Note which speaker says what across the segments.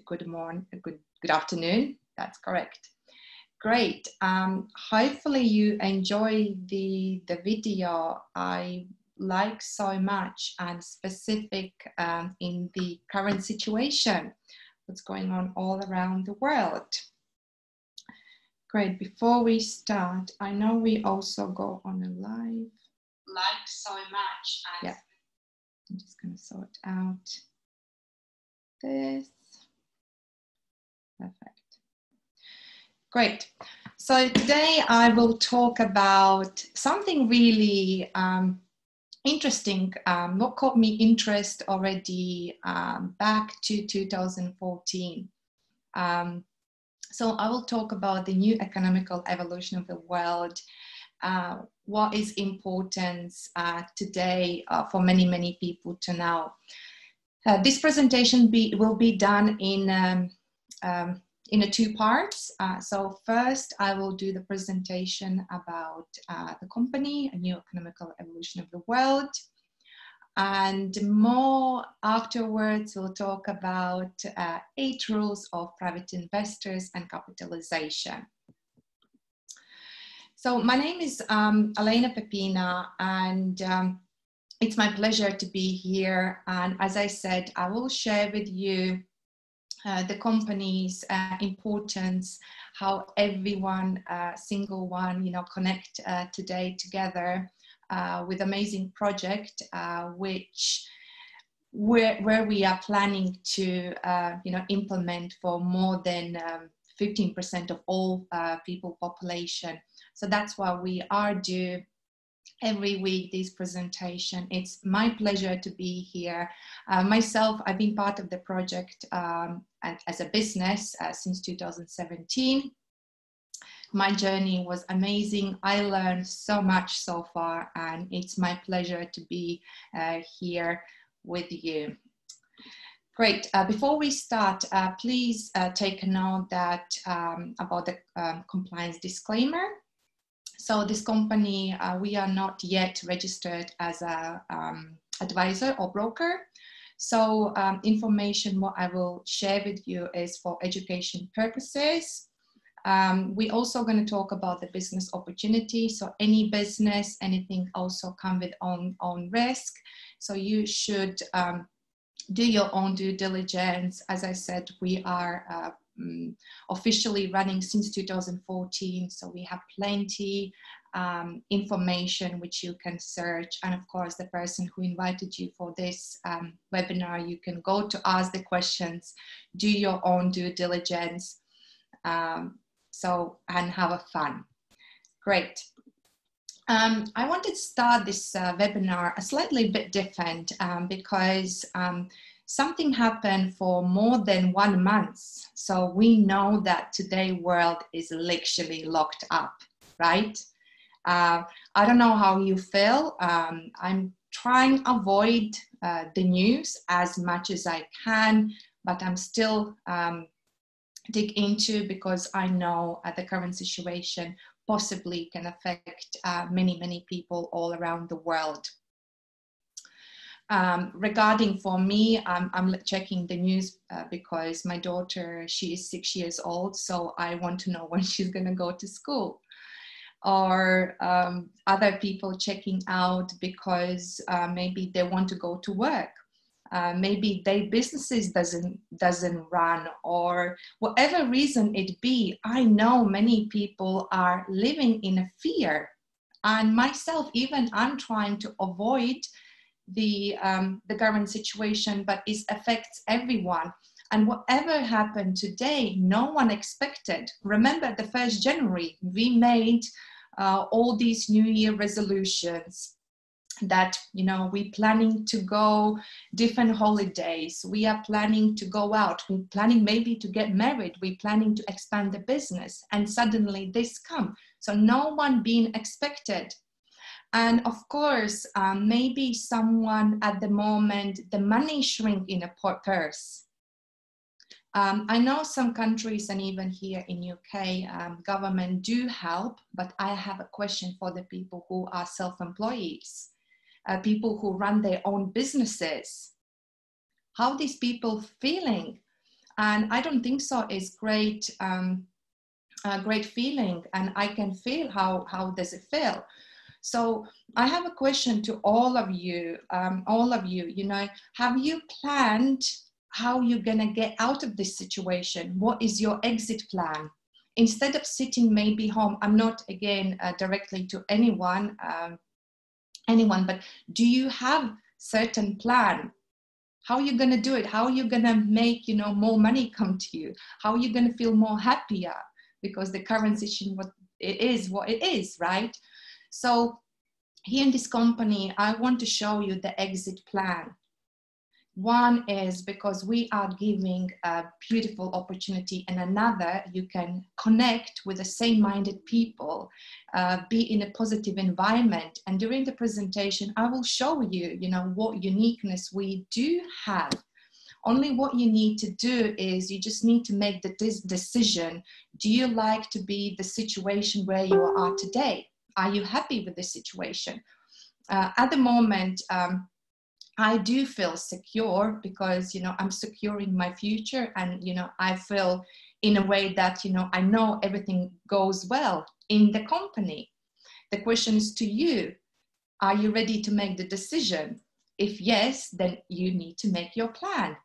Speaker 1: good morning, good afternoon. That's correct. Great. Hopefully you enjoy the video. I like so much and specific in the current situation, what's going on all around the world. Great. Before we start, I know we also go on a live. Like so much. Yeah. I'm just going to sort out this. Perfect. Great. So today I will talk about something really interesting, what caught me interest already back to 2014. So I will talk about the new economical evolution of the world, what is important today for many people to know. This presentation will be done in two parts. So first I will do the presentation about the company, a new economical evolution of the world. And more afterwards, we'll talk about 8 rules of private investors and capitalization. So my name is Elena Pepina, and it's my pleasure to be here. And as I said, I will share with you the company's importance, how everyone, single one, connect today together with amazing project, where we are planning to, implement for more than 15% of all people population. So that's why we are doing every week this presentation. It's my pleasure to be here. Myself, I've been part of the project as a business since 2017. My journey was amazing. I learned so much so far, and it's my pleasure to be here with you. Great. Before we start, please take a note that about the compliance disclaimer. So this company, we are not yet registered as a advisor or broker. So information what I will share with you is for education purposes. We're also going to talk about the business opportunity. So any business, anything also come with own risk. So you should do your own due diligence. As I said, we are officially running since 2014, so we have plenty information which you can search, and of course the person who invited you for this webinar, you can go to ask the questions, do your own due diligence, and have a fun. Great. I wanted to start this webinar a slightly bit different because something happened for more than 1 month. So we know that today world is literally locked up, right? I don't know how you feel. I'm trying to avoid the news as much as I can, but I'm still dig into because I know the current situation possibly can affect many people all around the world. Regarding for me, I'm checking the news because my daughter, she is 6 years old, so I want to know when she's going to go to school. Or other people checking out because maybe they want to go to work. Maybe their businesses doesn't run, or whatever reason it be. I know many people are living in a fear, and myself even, I'm trying to avoid the current situation, but it affects everyone. And whatever happened today, no one expected. Remember the 1st January, we made all these New Year resolutions that, we're planning to go different holidays. We are planning to go out. We're planning maybe to get married. We're planning to expand the business. And suddenly this come. So no one being expected. And of course, maybe someone at the moment, the money shrink in a purse. I know some countries and even here in UK, government do help, but I have a question for the people who are self-employees, people who run their own businesses. How these people feeling? And I don't think so is great, a great feeling. And I can feel how does it feel. So I have a question to all of you, you know, have you planned how you're gonna get out of this situation? What is your exit plan? Instead of sitting maybe home, I'm not again directly to anyone, but do you have certain plan? How are you gonna do it? How are you gonna make, you know, more money come to you? How are you gonna feel more happier? Because the current situation, what it is, right? So here in this company, I want to show you the exit plan. One is because we are giving a beautiful opportunity, and another, you can connect with the same-minded people, be in a positive environment. And during the presentation, I will show you, you know, what uniqueness we do have. Only what you need to do is you just need to make the decision. Do you like to be the situation where you are today? Are you happy with the situation? At the moment, I do feel secure because, you know, I'm securing my future, and, you know, I feel in a way that, you know, I know everything goes well in the company. The question is to you, are you ready to make the decision? If yes, then you need to make your plan.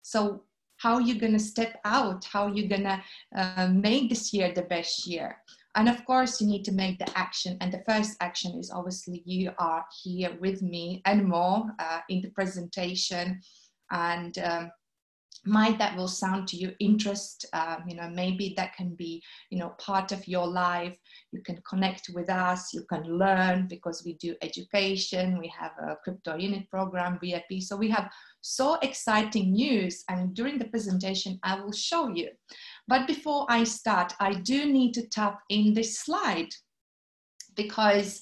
Speaker 1: So how are you going to step out? How are you going to make this year the best year? And of course, you need to make the action. And the first action is obviously you are here with me and more in the presentation. And might that will sound to you interest, you know, maybe that can be, you know, part of your life. You can connect with us, you can learn, because we do education, we have a crypto unit program, VIP. So we have so exciting news, and during the presentation, I will show you. But before I start, I do need to tap in this slide because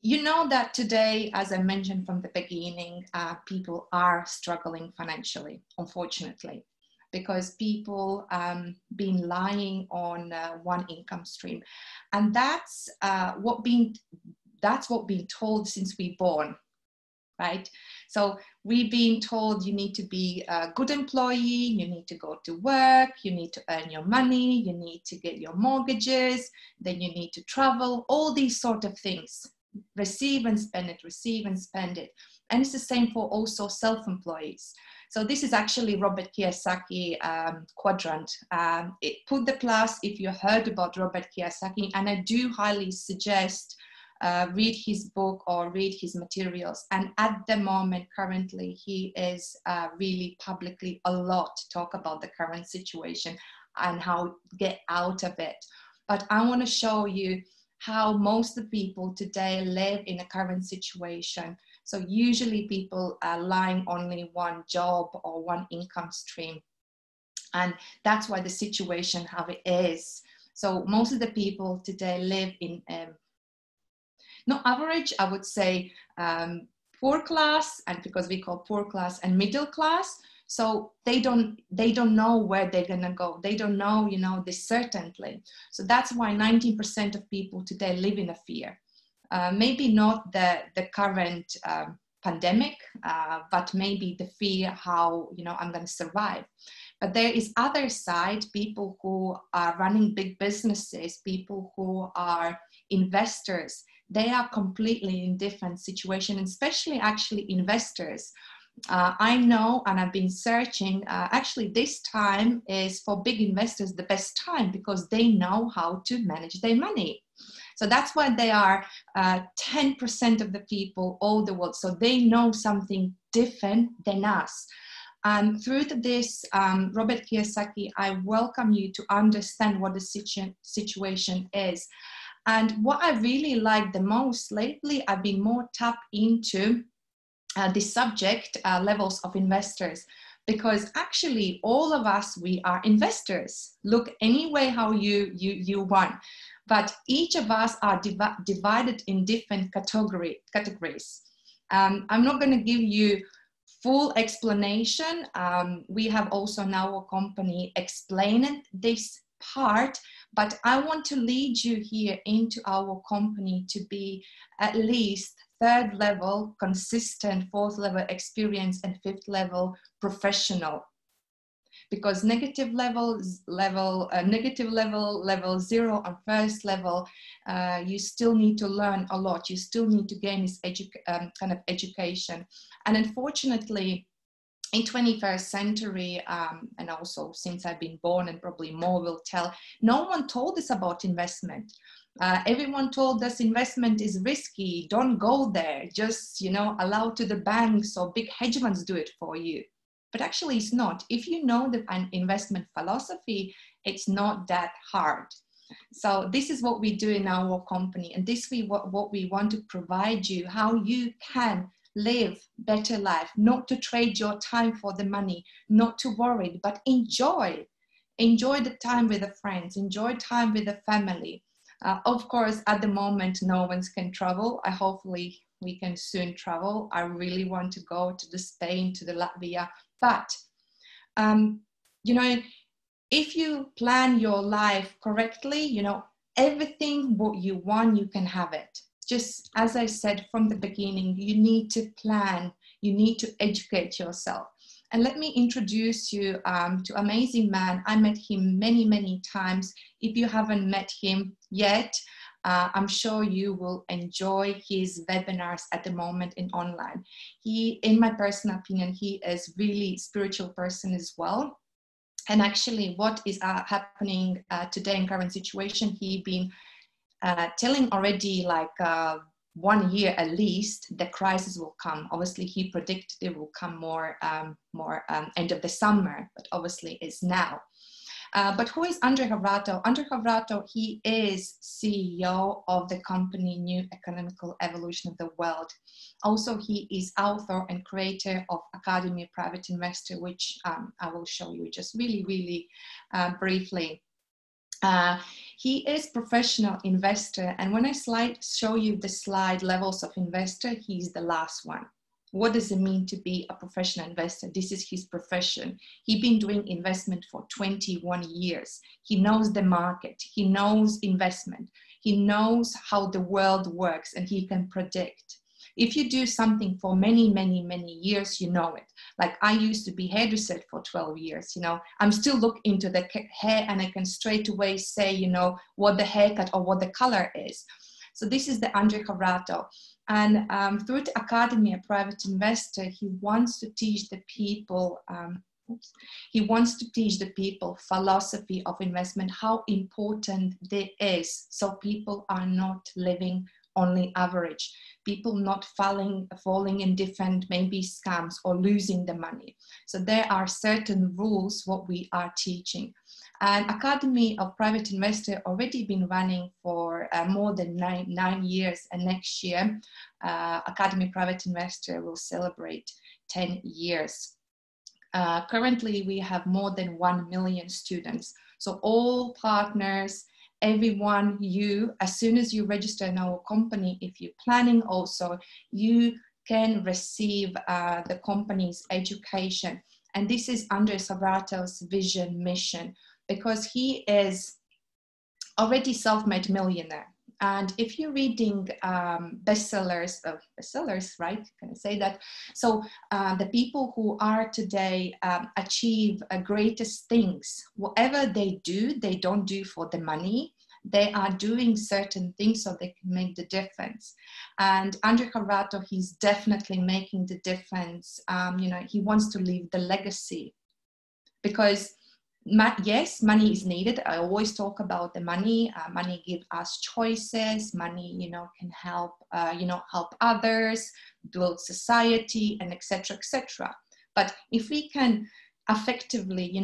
Speaker 1: you know that today, as I mentioned from the beginning, people are struggling financially, unfortunately, because people been lying on one income stream, and that's what been told since we born, right? So we've been told you need to be a good employee, you need to go to work, you need to earn your money, you need to get your mortgages, then you need to travel, all these sort of things. Receive and spend it, receive and spend it. And it's the same for also self-employees. So this is actually Robert Kiyosaki quadrant. It put the plus if you heard about Robert Kiyosaki, and I do highly suggest read his book or read his materials. And at the moment, currently, he is really publicly a lot talk about the current situation and how to get out of it. But I want to show you how most of the people today live in a current situation. So usually people are lying only one job or one income stream. And that's why the situation how it is. So most of the people today live in, no average, I would say poor class, and because we call poor class and middle class. So they don't know where they're gonna go. They don't know, you know, this certainly. So that's why 19% of people today live in a fear. Maybe not the current pandemic, but maybe the fear how, you know, I'm gonna survive. But there is other side, people who are running big businesses, people who are investors. They are completely in different situation, especially actually investors. I know, and I've been searching, actually this time is for big investors the best time because they know how to manage their money. So that's why they are 10% of the people all the world. So they know something different than us. And through this, Robert Kiyosaki, I welcome you to understand what the situation is. And what I really like the most lately, I've been more tapped into the subject levels of investors, because actually all of us, we are investors. Look any way how you want, but each of us are divided in different categories. I'm not going to give you full explanation. We have also now a company explaining this part, but I want to lead you here into our company to be at least third level consistent, fourth level experience, and fifth level professional. because negative level 0 on first level, you still need to learn a lot. You still need to gain this kind of education. And unfortunately, in 21st century, and also since I've been born, and probably more will tell, no one told us about investment. Everyone told us investment is risky, don't go there, just, you know, allow to the banks or big hedge funds do it for you. But actually it's not. If you know the investment philosophy, it's not that hard. So this is what we do in our company, and this is what we want to provide you, how you can live better life, not to trade your time for the money, not to worry, but enjoy the time with the friends, enjoy time with the family. Of course, at the moment, no one can travel. Hopefully we can soon travel. I really want to go to the Spain, to the Latvia, but you know, if you plan your life correctly, you know, everything what you want, you can have it. Just as I said from the beginning, you need to plan, you need to educate yourself. And let me introduce you to amazing man. I met him many, many times. If you haven't met him yet, I'm sure you will enjoy his webinars at the moment in online. He, in my personal opinion, he is really spiritual person as well. And actually what is happening today in current situation, he been telling already like 1 year at least, the crisis will come. Obviously he predicted it will come more end of the summer, but obviously it's now. But who is Andrej Havrato? Andrej Havrato, he is CEO of the company New Economical Evolution of the World. Also, he is author and creator of Academy Private Investor, which I will show you just really briefly. He is professional investor, and when I show you the slide levels of investor, he's the last one. What does it mean to be a professional investor? This is his profession. He's been doing investment for 21 years. He knows the market. He knows investment. He knows how the world works, and he can predict. If you do something for many years, you know it. Like I used to be hairdresser for 12 years, you know, I'm still looking into the hair and I can straight away say, you know, what the haircut or what the color is. So this is the Andrej Havrato. And through the Academy, a private investor, he wants to teach the people, philosophy of investment, how important it is, so people are not living only average, people not falling in different maybe scams or losing the money. So there are certain rules what we are teaching. And Academy of Private Investor already been running for more than nine years, and next year Academy Private Investor will celebrate 10 years. Currently we have more than 1 million students. So all partners, everyone, you, as soon as you register in our company, if you're planning also, you can receive the company's education. And this is Andrej Havrato's vision, mission, because he is already self-made millionaire. And if you're reading bestsellers, right? Can I say that? So the people who are today achieve greatest things, whatever they do, they don't do for the money. They are doing certain things so they can make the difference. And Andrej Havrato, he's definitely making the difference. You know, he wants to leave the legacy, because yes, money is needed. I always talk about the money. Money gives us choices. Money, you know, can help, help others, build society, and etc., etc. But if we can effectively,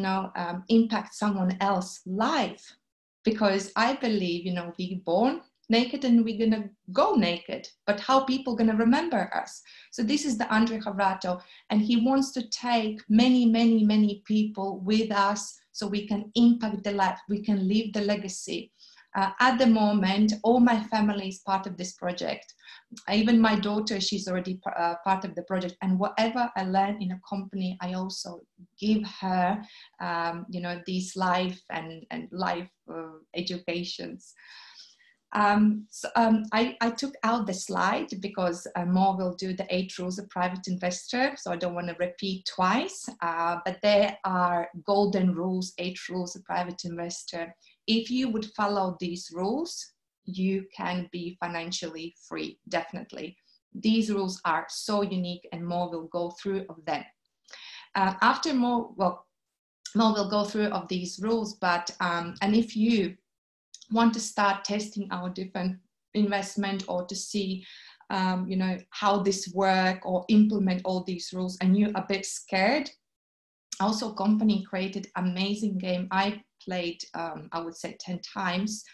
Speaker 1: impact someone else's life, because I believe, we're born naked and we're gonna go naked, but how people gonna remember us? So this is the Andrej Havrato, and he wants to take many people with us so we can impact the life, we can leave the legacy. At the moment, all my family is part of this project. Even my daughter, she's already part of the project, and whatever I learn in a company, I also give her, these life and life educations. I took out the slide because Mo will do the 8 rules of private investor, so I don't want to repeat twice, but there are golden rules, 8 rules of private investor. If you would follow these rules, you can be financially free, definitely. These rules are so unique, and Mo will go through of them. After Mo will go through of these rules, but and if you want to start testing our different investment or to see you know, how this work or implement all these rules and you're a bit scared, also company created amazing game. I played I would say 10 times,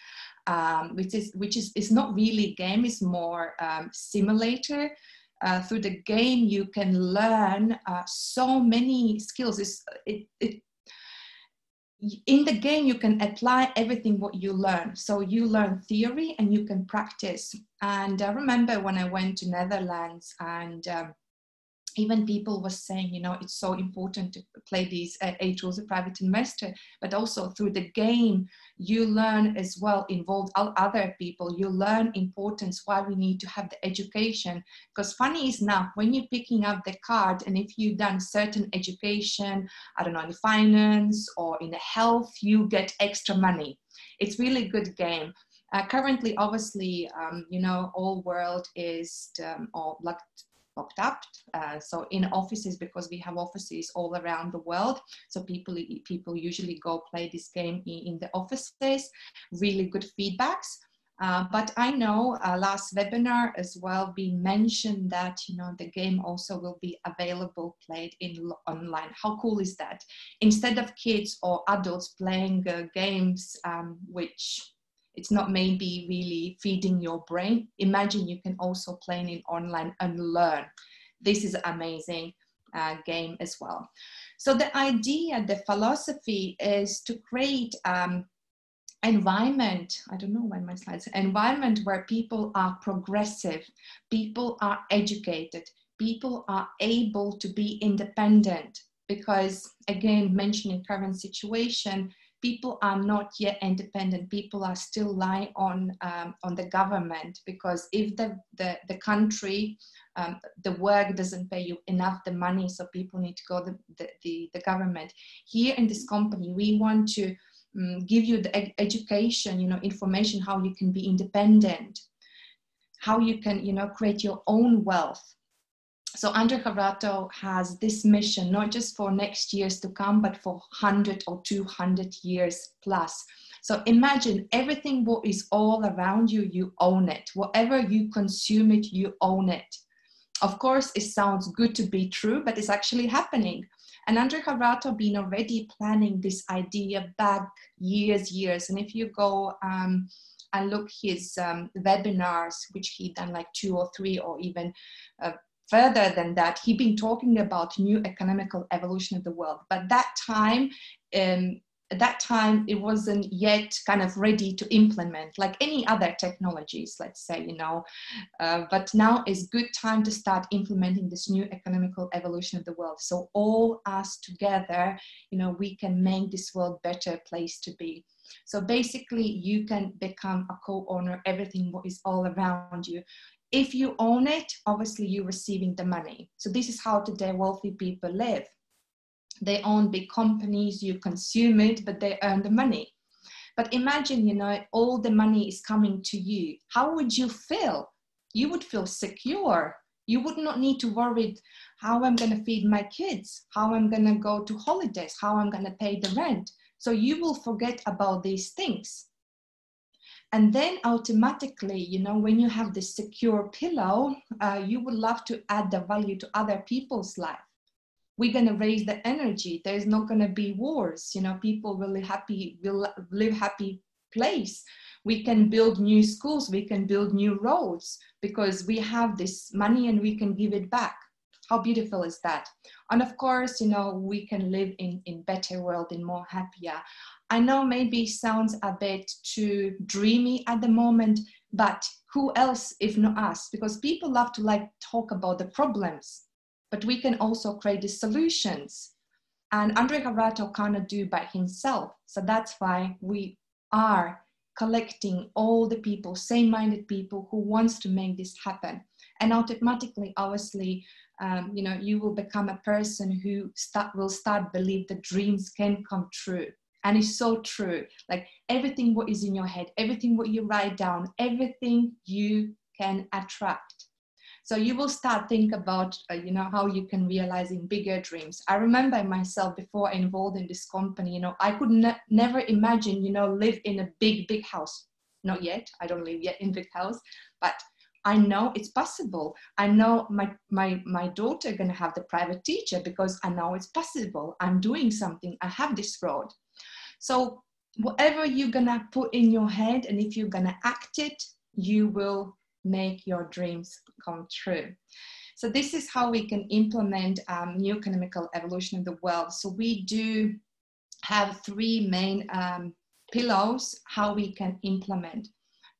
Speaker 1: which is not really a game, it's more simulator. Through the game you can learn so many skills. In the game you can apply everything what you learn, so you learn theory and you can practice. And I remember when I went to Netherlands, and even people were saying, you know, it's so important to play these 8 rules of private investor, but also through the game you learn as well, involve other people, you learn importance why we need to have the education. Because funny is enough, when you're picking up the card, and if you've done certain education, I don't know, in finance or in health, you get extra money. It's really good game. Currently, obviously, you know, all world is all locked up, so in offices, because we have offices all around the world, so people usually go play this game in the offices. Really good feedbacks, but I know last webinar as well being mentioned that, you know, the game also will be available played online. How cool is that? Instead of kids or adults playing games which it's not maybe really feeding your brain, imagine you can also play it online and learn. This is amazing game as well. So the idea, the philosophy is to create environment, I don't know why my slides, environment where people are progressive, people are educated, people are able to be independent, because again, mentioning current situation, people are not yet independent. People are still relying on the government, because if the country, the work doesn't pay you enough the money, so people need to go the government. Here in this company, we want to give you the education, you know, information how you can be independent, how you can, you know, create your own wealth. So Andrej Harato has this mission, not just for next years to come, but for 100 or 200 years plus. So imagine everything what is all around you, you own it. Whatever you consume it, you own it. Of course, it sounds good to be true, but it's actually happening. And Andrej Harato been already planning this idea back years. And if you go and look his webinars, which he done like 2 or 3 or even further than that, he'd been talking about new economical evolution of the world. But at that time, it wasn't yet kind of ready to implement like any other technologies, let's say, you know. But now is good time to start implementing this new economical evolution of the world. So all us together, you know, we can make this world better place to be. So basically, you can become a co-owner, everything what is all around you. If you own it, obviously you're receiving the money. So this is how today wealthy people live. They own big companies, you consume it, but they earn the money. But imagine, you know, all the money is coming to you. How would you feel? You would feel secure. You would not need to worry how I'm going to feed my kids, how I'm going to go to holidays, how I'm going to pay the rent. So you will forget about these things. And then automatically, you know, when you have this secure pillow, you would love to add the value to other people's life. We're going to raise the energy. There's not going to be wars. You know, people will live happy place. We can build new schools. We can build new roads because we have this money and we can give it back. How beautiful is that? And of course, you know, we can live in better world, in more happier. I know maybe sounds a bit too dreamy at the moment, but who else if not us? Because people love to like talk about the problems, but we can also create the solutions. And Andrej Harato cannot do by himself. So that's why we are collecting all the people, same-minded people who wants to make this happen. And automatically, obviously, you know, you will become a person who will start believe that dreams can come true. And it's so true. Like everything what is in your head, everything what you write down, everything you can attract. So you will start think about, you know, how you can realizing bigger dreams. I remember myself before involved in this company, you know, I could never imagine, you know, live in a big house. Not yet. I don't live yet in big house, but I know it's possible. I know my daughter gonna have the private teacher because I know it's possible. I'm doing something. I have this road. So whatever you're gonna put in your head, and if you're gonna act it, you will make your dreams come true. So this is how we can implement new economical evolution of the world. So we do have three main pillars how we can implement.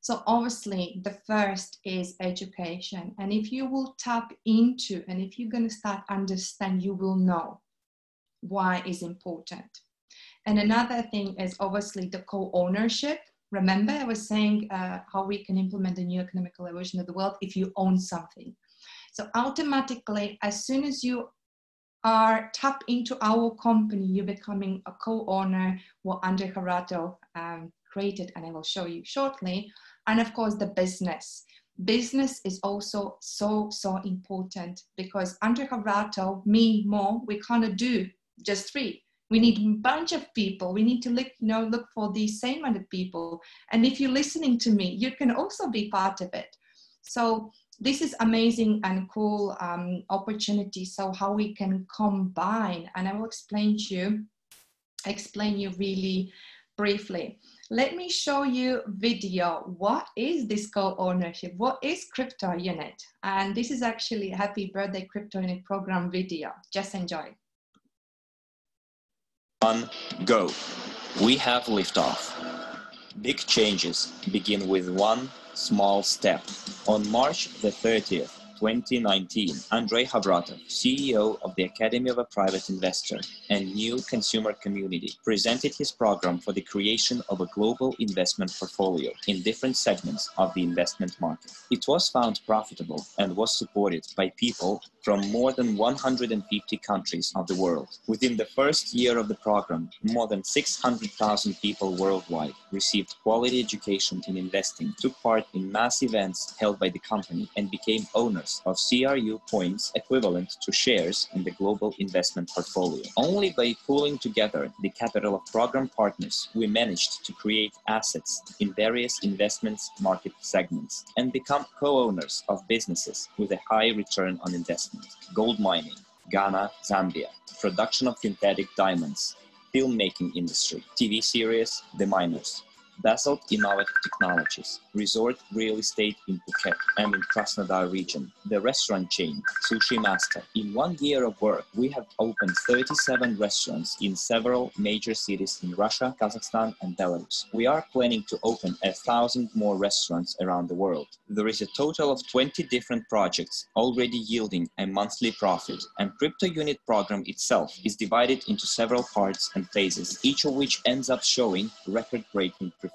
Speaker 1: So obviously the first is education. And if you will tap into, and if you're going to start understand, you will know why is important. And another thing is obviously the co-ownership. Remember, I was saying how we can implement the new economical evolution of the world if you own something. So automatically, as soon as you are tapped into our company, you're becoming a co-owner, what Andre Harato created, and I will show you shortly. And of course, the business. Business is also so important because Andre Harato, me, Mo, we cannot do just three. We need a bunch of people. We need to look for these same-minded people. And if you're listening to me, you can also be part of it. So this is amazing and cool opportunity. So how we can combine, and I will explain you really briefly. Let me show you video. What is this co-ownership? What is crypto unit? And this is actually a happy birthday crypto unit program video. Just enjoy.
Speaker 2: On go. We have liftoff. Big changes begin with one small step. On March the 30th, 2019, Andrei Havratov, CEO of the Academy of a Private Investor and New Consumer Community, presented his program for the creation of a global investment portfolio in different segments of the investment market. It was found profitable and was supported by people from more than 150 countries of the world. Within the first year of the program, more than 600,000 people worldwide received quality education in investing, took part in mass events held by the company, and became owners of CRU points equivalent to shares in the global investment portfolio. Only by pooling together the capital of program partners, we managed to create assets in various investments market segments and become co-owners of businesses with a high return on investment. Gold mining, Ghana, Zambia, production of synthetic diamonds, filmmaking industry, TV series, The Miners, Basalt Innovative Technologies, resort real estate in Phuket and in Krasnodar region, the restaurant chain, Sushi Master. In 1 year of work, we have opened 37 restaurants in several major cities in Russia, Kazakhstan, and Belarus. We are planning to open 1,000 more restaurants around the world. There is a total of 20 different projects already yielding a monthly profit, and crypto unit program itself is divided into several parts and phases, each of which ends up showing record-breaking performance.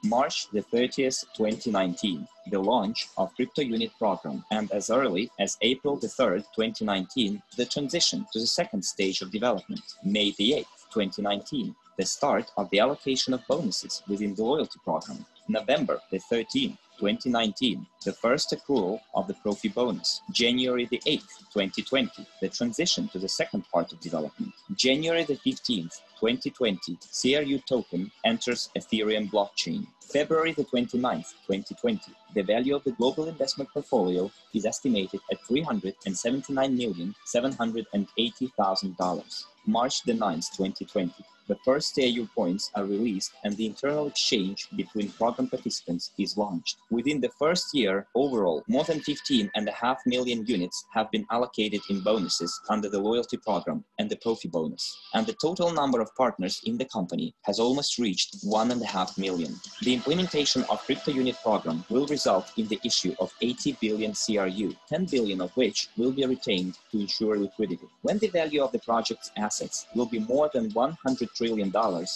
Speaker 2: March the 30th, 2019, the launch of crypto unit program, and as early as April the 3rd, 2019, the transition to the second stage of development. May the 8th, 2019, the start of the allocation of bonuses within the loyalty program. November the 13th, 2019, the first accrual of the Profi bonus. January the 8th, 2020, the transition to the second part of development. January the 15th, 2020, CRU token enters Ethereum blockchain. February the 29th, 2020, the value of the global investment portfolio is estimated at $379,780,000. March the 9th, 2020, the first CRU points are released and the internal exchange between program participants is launched. Within the first year, overall, more than 15.5 million units have been allocated in bonuses under the loyalty program and the Profi bonus. And the total number of partners in the company has almost reached 1.5 million. The implementation of crypto unit program will result in the issue of 80 billion CRU, 10 billion of which will be retained to ensure liquidity. When the value of the project's assets will be more than 100 trillion,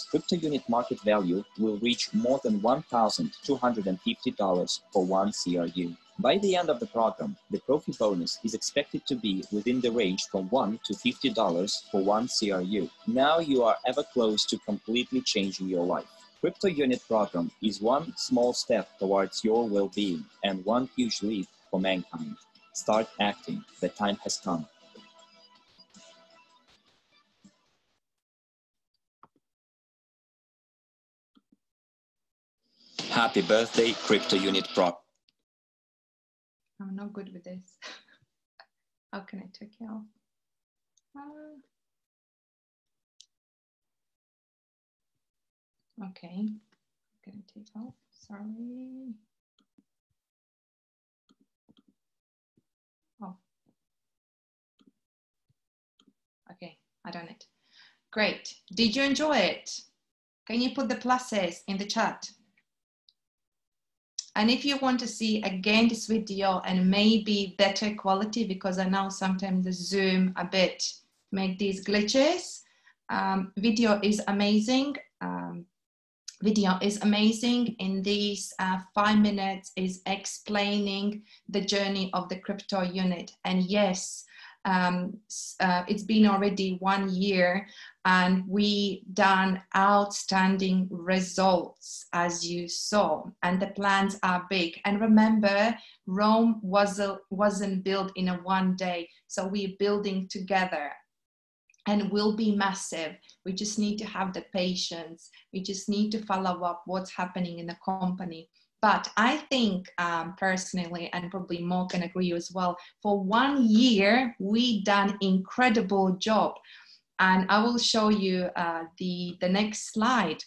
Speaker 2: crypto unit market value will reach more than $1,250 for one CRU. By the end of the program, the profit bonus is expected to be within the range from $1 to $50 for one CRU. Now you are ever close to completely changing your life. Crypto Unit Program is one small step towards your well-being and one huge leap for mankind. Start acting. The time has come. Happy birthday, Crypto Unit Pro.
Speaker 1: I'm not good with this. How can I take it off? Okay, I'm gonna take off, sorry. Oh, okay, I done it. Great, did you enjoy it? Can you put the pluses in the chat? And if you want to see again this video and maybe better quality, because I know sometimes the Zoom a bit make these glitches, video is amazing. Video is amazing. In these 5 minutes is explaining the journey of the crypto unit. And yes, it's been already 1 year and we done outstanding results, as you saw, and the plans are big. And remember, Rome wasn't built in a 1 day, so we're building together. And will be massive. We just need to have the patience. We just need to follow up what's happening in the company. But I think personally, and probably Mo can agree as well, for 1 year, we done incredible job. And I will show you the next slide.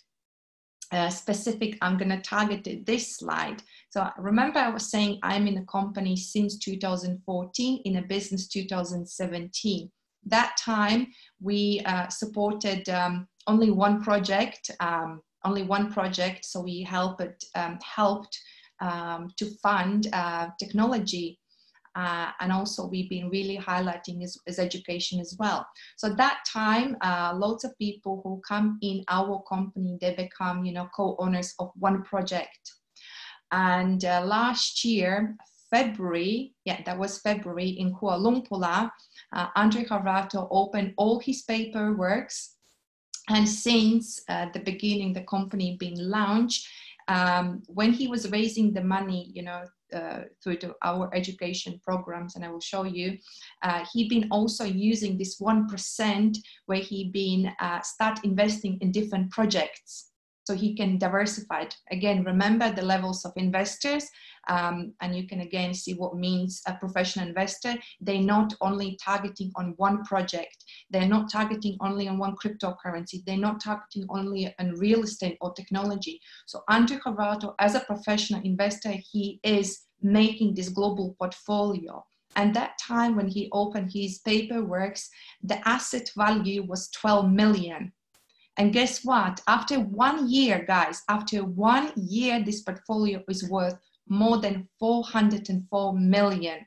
Speaker 1: Specific, I'm gonna target this slide. So remember I was saying I'm in a company since 2014, in a business 2017. That time we supported only one project, so we helped to fund technology, and also we've been really highlighting is education as well. So that time, lots of people who come in our company, they become, you know, co-owners of one project. And last year, February, yeah, that was February, in Kuala Lumpur, Andre Harato opened all his paperwork. And since the beginning, the company being launched, when he was raising the money, you know, through our education programs, and I will show you, he been also using this 1% where he been start investing in different projects. So he can diversify it. Again, remember the levels of investors, and you can again see what means a professional investor. They're not only targeting on one project. They're not targeting only on one cryptocurrency. They're not targeting only on real estate or technology. So Andre Harato, as a professional investor, he is making this global portfolio. And that time when he opened his paperwork, the asset value was 12 million. And guess what? After 1 year, guys, after 1 year, this portfolio is worth more than 404 million.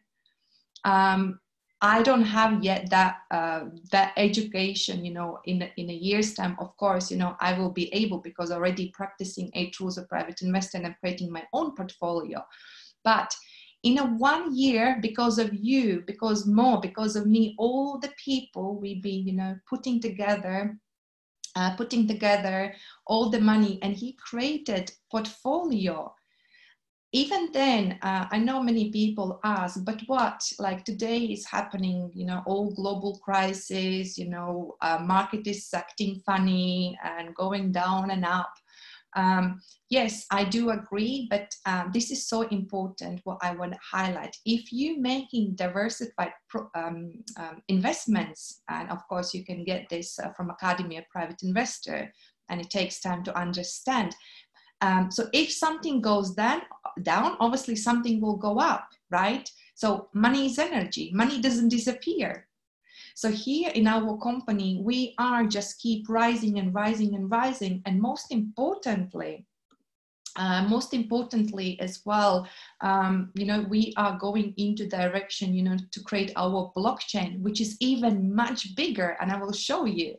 Speaker 1: I don't have yet that education, you know, in a year's time. Of course, you know, I will be able, because already practicing 8 rules of private investor and I'm creating my own portfolio. But in a 1 year, because of you, because Mo, because of me, all the people we've been, you know, putting together all the money, and he created portfolio. Even then, I know many people ask, but what, like today is happening, you know, all global crisis, you know, market is acting funny and going down and up. Yes, I do agree, but this is so important, what I want to highlight. If you're making diversified investments, and of course you can get this from Academy of Private Investor, and it takes time to understand. So if something goes down, obviously something will go up, right? So money is energy, money doesn't disappear. So here in our company, we are just keep rising and rising and rising. And most importantly as well, you know, we are going into direction, you know, to create our blockchain, which is even much bigger. And I will show you.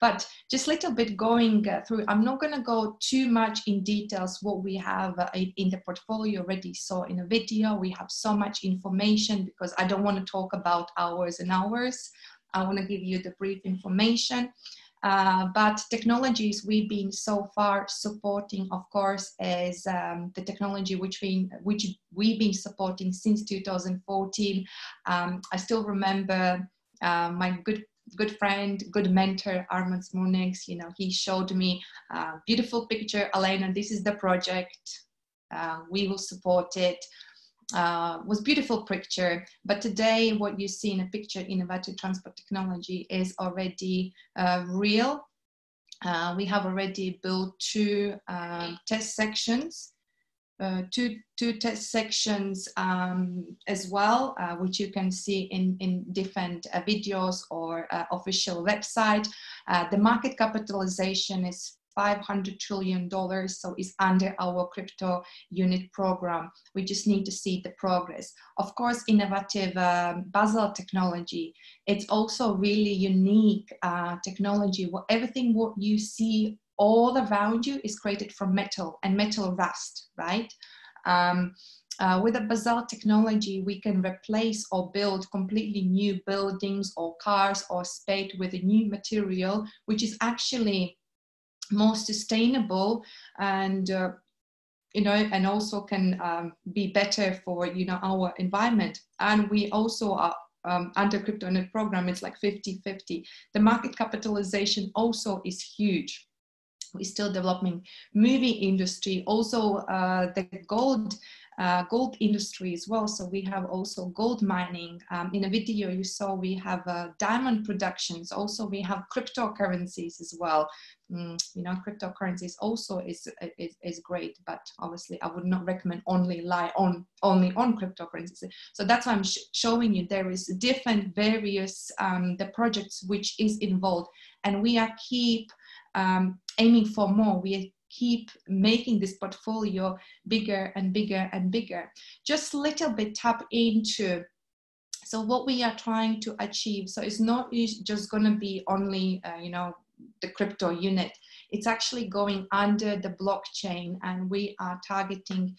Speaker 1: But just a little bit going through, I'm not going to go too much in details what we have in the portfolio already saw in a video. We have so much information because I don't want to talk about hours and hours. I want to give you the brief information. But technologies we've been so far supporting, of course, is the technology which we've been supporting since 2014. I still remember my good friend, good mentor, Armand Smoonix, you know, he showed me a beautiful picture. Elena, this is the project. We will support it. Was beautiful picture, but today what you see in a picture, innovative transport technology, is already real. We have already built two test sections, two test sections as well, which you can see in different videos or official website. The market capitalization is $500 trillion, so it's under our crypto unit program. We just need to see the progress. Of course, innovative Basel technology, it's also really unique technology. Everything what you see all around you is created from metal and metal rust, right? With the Basel technology, we can replace or build completely new buildings or cars or space with a new material, which is actually more sustainable and you know, and also can be better for, you know, our environment. And we also are under crypto net program, it's like 50-50. The market capitalization also is huge. We're still developing movie industry, also the gold industry as well. So we have also gold mining. In a video you saw we have diamond productions. Also we have cryptocurrencies as well. You know, cryptocurrencies also is great, but obviously I would not recommend only on cryptocurrencies. So that's why I'm showing you there is different various the projects which is involved, and we are keep aiming for more. We keep making this portfolio bigger and bigger and bigger. Just a little bit tap into, so what we are trying to achieve. So it's not just going to be only, you know, the crypto unit. It's actually going under the blockchain, and we are targeting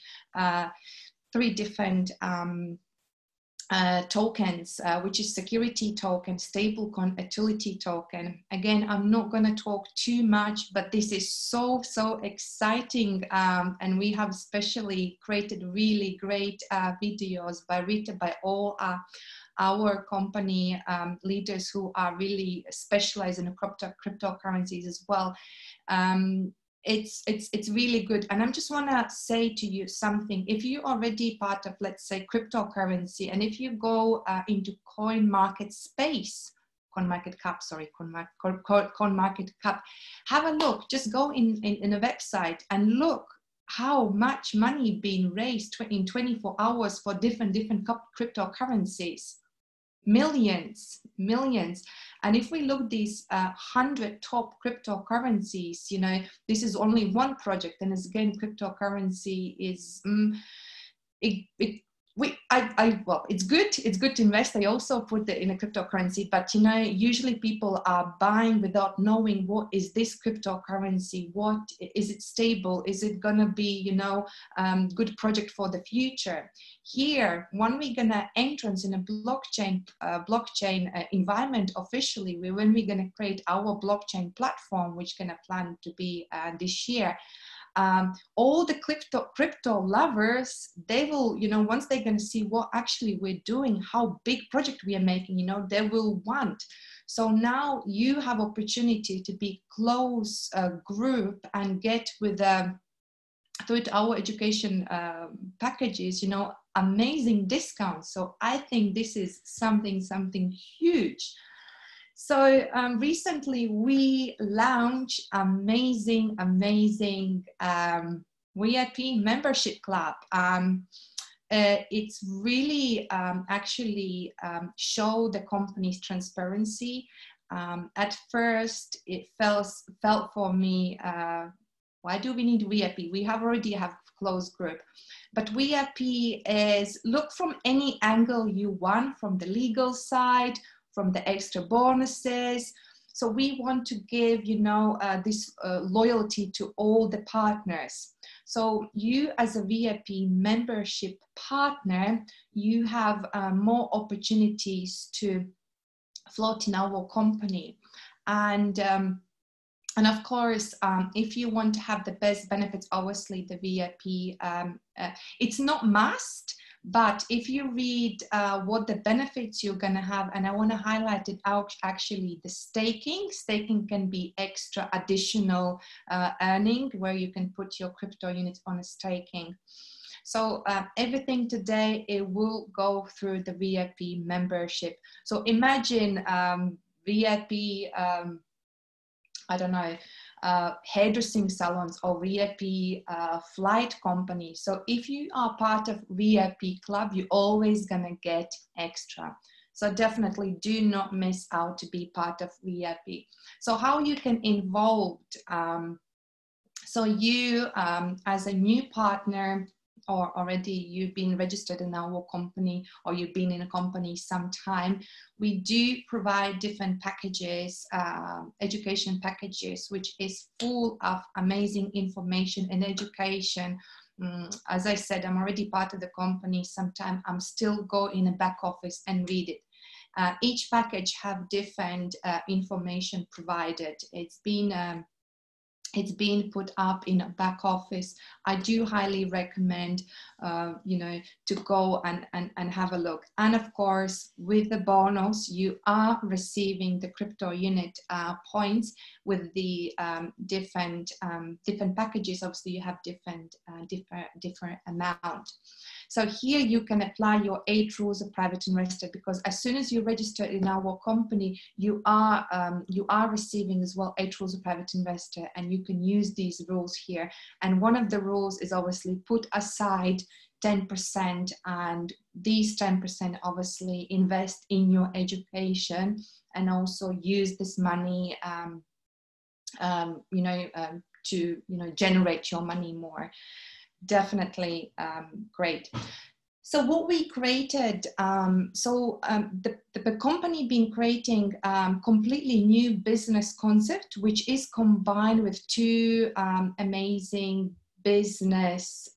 Speaker 1: 3 different tokens, which is security token, stablecoin, utility token. Again, I'm not going to talk too much, but this is so exciting, and we have especially created really great videos by all our company leaders who are really specialized in cryptocurrencies as well. It's really good. And I just want to say to you something. If you're already part of, let's say, cryptocurrency, and if you go into coin market cap, have a look. Just go in a website and look how much money being raised in 24 hours for different cryptocurrencies. Millions. And if we look these 100 top cryptocurrencies, you know, this is only one project. And as again, cryptocurrency is well, it's good to invest. I also put it in a cryptocurrency, but you know, usually people are buying without knowing what is this cryptocurrency, what is it stable, is it gonna be, you know, good project for the future. Here, when we're gonna entrance in a blockchain environment officially, when we're gonna create our blockchain platform, which gonna plan to be this year. All the crypto lovers, they will, you know, once they're going to see what actually we're doing, how big project we are making, you know, they will want. So now you have opportunity to be close group and get with through our education packages, you know, amazing discounts. So I think this is something huge. So recently we launched amazing VIP membership club. It's really actually show the company's transparency. At first it felt for me, why do we need VIP? We already have closed group. But VIP is look from any angle you want, from the legal side, from the extra bonuses. So we want to give, this loyalty to all the partners. So you as a VIP membership partner, you have more opportunities to float in our company. And of course, if you want to have the best benefits, obviously the VIP, it's not must, but if you read what the benefits you're going to have, and I want to highlight it out, actually the staking can be extra additional earning where you can put your crypto units on a staking. So everything today, it will go through the VIP membership. So imagine VIP, I don't know, hairdressing salons or VIP flight company. So if you are part of VIP club, you're always gonna get extra. So definitely do not miss out to be part of VIP. So how you can involved, so you as a new partner, or already you've been registered in our company, or you've been in a company some time, we do provide different packages, education packages, which is full of amazing information and education. As I said, I'm already part of the company. Sometimes I'm still go in a back office and read it. Each package have different information provided. It's been put up in a back office. I do highly recommend, to go and have a look. And of course, with the bonus, you are receiving the crypto unit points with the different packages. Obviously, you have different amount. So here you can apply your 8 rules of private investor, because as soon as you register in our company, you are receiving as well 8 rules of private investor, and you can use these rules here. And one of the rules is obviously put aside 10%, and these 10% obviously invest in your education, and also use this money to generate your money more. Definitely great. So what we created, the company been creating completely new business concept, which is combined with 2 amazing business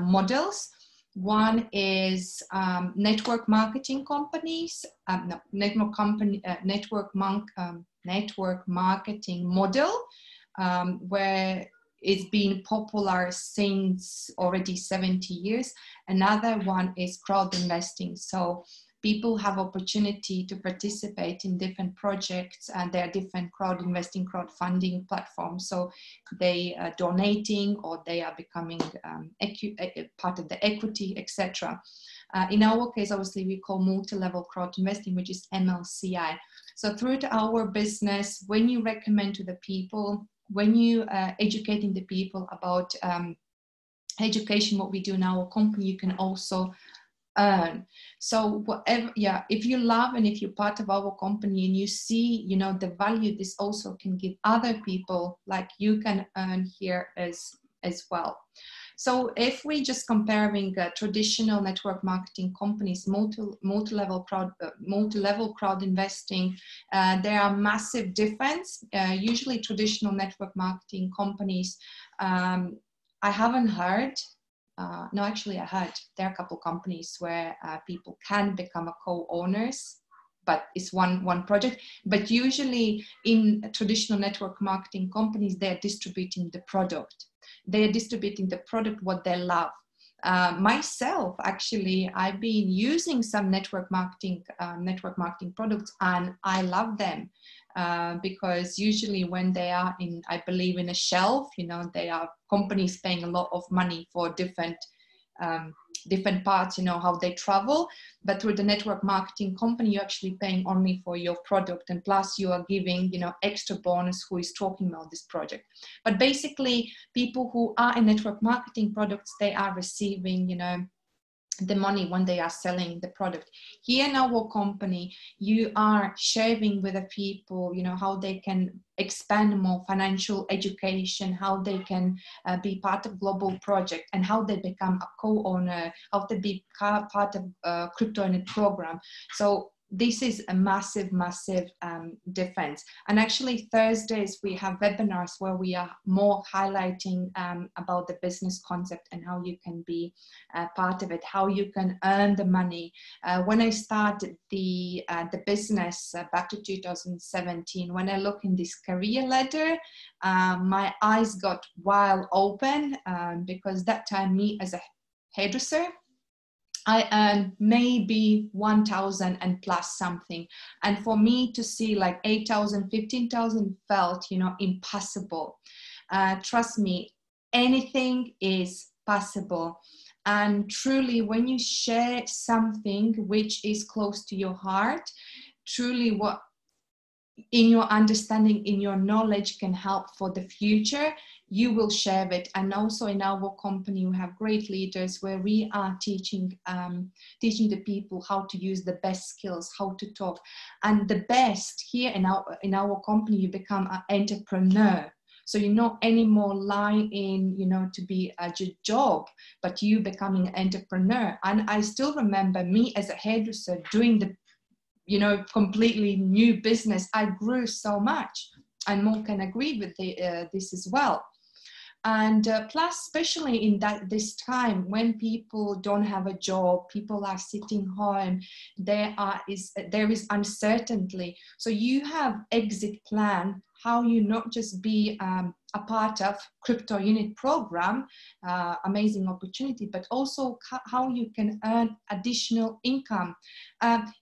Speaker 1: models. One is network marketing companies, network marketing model, where it's been popular since already 70 years. Another one is crowd investing. So people have opportunity to participate in different projects, and there are different crowd investing, crowdfunding platforms. So they are donating, or they are becoming part of the equity, etc. In our case, obviously, we call multi-level crowd investing, which is MLCI. So through our business, when you recommend to the people, when you educating the people about education, what we do in our company, you can also earn. So whatever, if you love and if you're part of our company and you see, the value this also can give other people, like you can earn here as well. So if we just comparing traditional network marketing companies, multi-level crowd investing, there are massive difference. Usually traditional network marketing companies, I haven't heard, no, actually I heard there are a couple companies where people can become a co-owners, but it's one project. But usually in traditional network marketing companies, they're distributing the product. They're distributing the product, what they love. Myself, actually, I've been using some network marketing products, and I love them because usually when they are in, I believe, in a shelf, they are companies paying a lot of money for different parts, how they travel. But through the network marketing company, you're actually paying only for your product, and plus you are giving, extra bonus who is talking about this project. But basically, people who are in network marketing products, they are receiving, the money when they are selling the product. Here in our company, you are sharing with the people, how they can expand more financial education, how they can be part of global project, and how they become a co-owner, how they be part of crypto in a program. So this is a massive difference. And actually Thursdays we have webinars where we are more highlighting about the business concept and how you can be part of it, how you can earn the money. When I started the business back to 2017, when I look in this career ladder, my eyes got wide open, because that time me as a hairdresser, I earned maybe 1,000 and plus something. And for me to see like 8,000, 15,000 felt, impossible. Trust me, anything is possible. And truly, when you share something which is close to your heart, truly what in your understanding, in your knowledge can help for the future, you will share it. And also in our company, we have great leaders where we are teaching the people how to use the best skills, how to talk. And the best here in our company, you become an entrepreneur. So you're not anymore lying in, to be a job, but you becoming an entrepreneur. And I still remember me as a hairdresser doing the completely new business. I grew so much, and Mo can agree with this as well. And plus, especially in this time when people don't have a job, people are sitting home, there is uncertainty. So you have exit plan, how you not just be a part of crypto unit program, amazing opportunity, but also how you can earn additional income.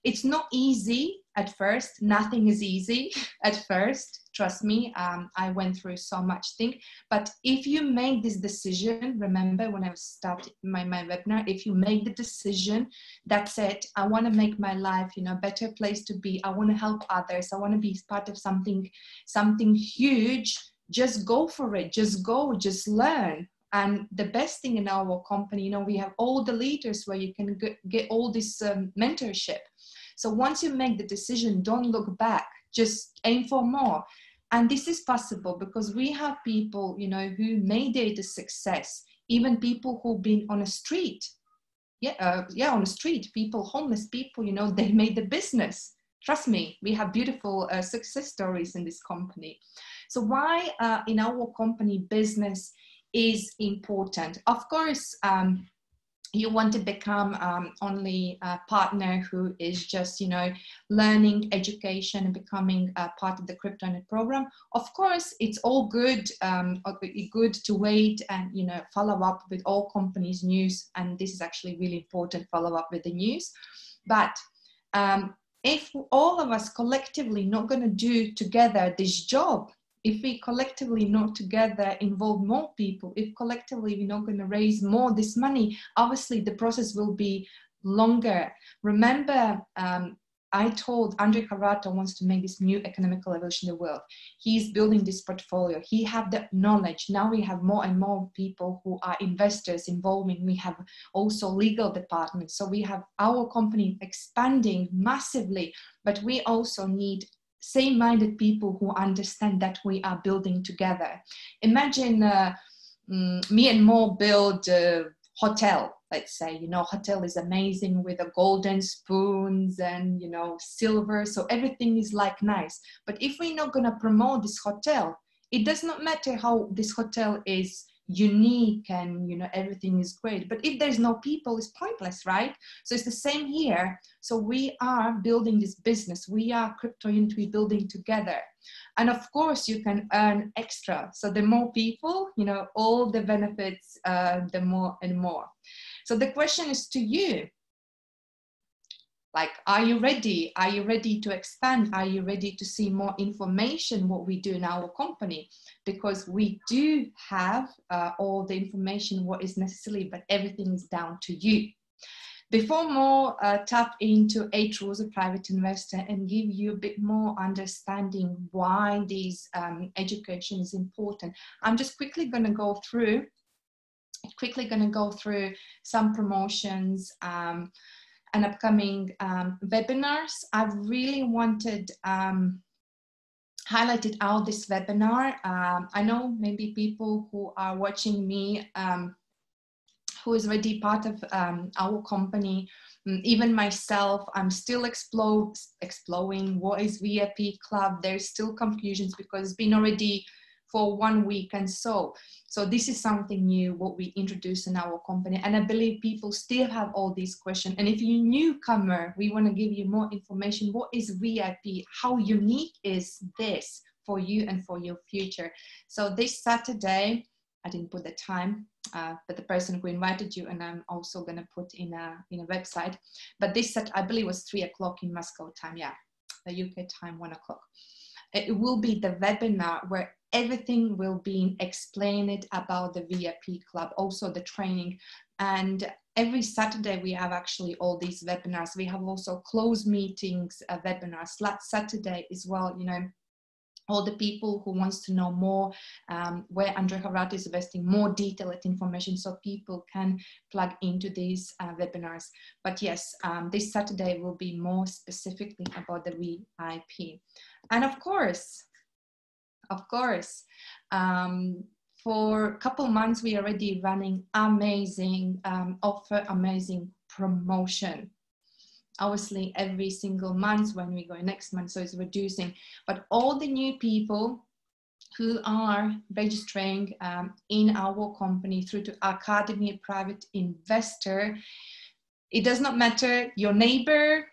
Speaker 1: It's not easy at first. Nothing is easy at first. Trust me, I went through so much thing. But if you make this decision, remember when I started my webinar, if you make the decision, that's it. I want to make my life, a better place to be. I want to help others. I want to be part of something huge. Just go for it. Just go, just learn. And the best thing in our company, we have all the leaders where you can get all this mentorship. So once you make the decision, don't look back, just aim for more. And this is possible because we have people, who made it a success, even people who've been on a street. On the street, people, homeless people, they made the business. Trust me, we have beautiful success stories in this company. So why in our company business is important? Of course, you want to become only a partner who is just, learning education and becoming a part of the CryptoNet program. Of course, it's all good, good to wait and, follow up with all companies' news. And this is actually really important, follow up with the news. But if all of us collectively not going to do together this job, if we collectively not together involve more people, if collectively we're not going to raise more this money, obviously the process will be longer. Remember, I told Andre Carato wants to make this new economical evolution in the world. He's building this portfolio. He have the knowledge. Now we have more and more people who are investors involving. We have also legal departments. So we have our company expanding massively, but we also need same-minded people who understand that we are building together. Imagine me and Mo build a hotel, let's say, hotel is amazing with the golden spoons and, silver. So everything is like nice. But if we're not going to promote this hotel, it does not matter how this hotel is unique and, everything is great. But if there's no people, it's pointless, right? So it's the same here. So we are building this business. We are crypto unit, we're building together. And of course, you can earn extra. So the more people, all the benefits, the more and more. So the question is to you, like, are you ready? Are you ready to expand? Are you ready to see more information, what we do in our company? Because we do have all the information, what is necessary, but everything is down to you. Before more tap into 8 rules of private investor and give you a bit more understanding why these education is important, I'm just quickly going to go through some promotions and upcoming webinars. I've really wanted highlighted out this webinar. I know maybe people who are watching me who is already part of our company Even myself, I'm still exploring what is VIP Club. There's still confusions because it's been already for 1 week and so this is something new what we introduced in our company, and I believe people still have all these questions. And if you're a newcomer, we want to give you more information. What is VIP? How unique is this for you and for your future? So this Saturday, I didn't put the time, but the person who invited you, and I'm also going to put in a website, but this Saturday, I believe it was 3 o'clock in Moscow time, yeah, the UK time, 1 o'clock. It will be the webinar where everything will be explained about the VIP Club, also the training. And every Saturday we have actually all these webinars. We have also closed meetings, webinars. Last Saturday as well, you know, all the people who wants to know more where Andrej Havrat is investing, more detailed information so people can plug into these webinars. But yes, this Saturday will be more specifically about the VIP. And of course, for a couple months, we are already running amazing offer, amazing promotion. Obviously, every single month when we go next month, so it's reducing. But all the new people who are registering in our company through to Academy Private Investor, it does not matter your neighbor,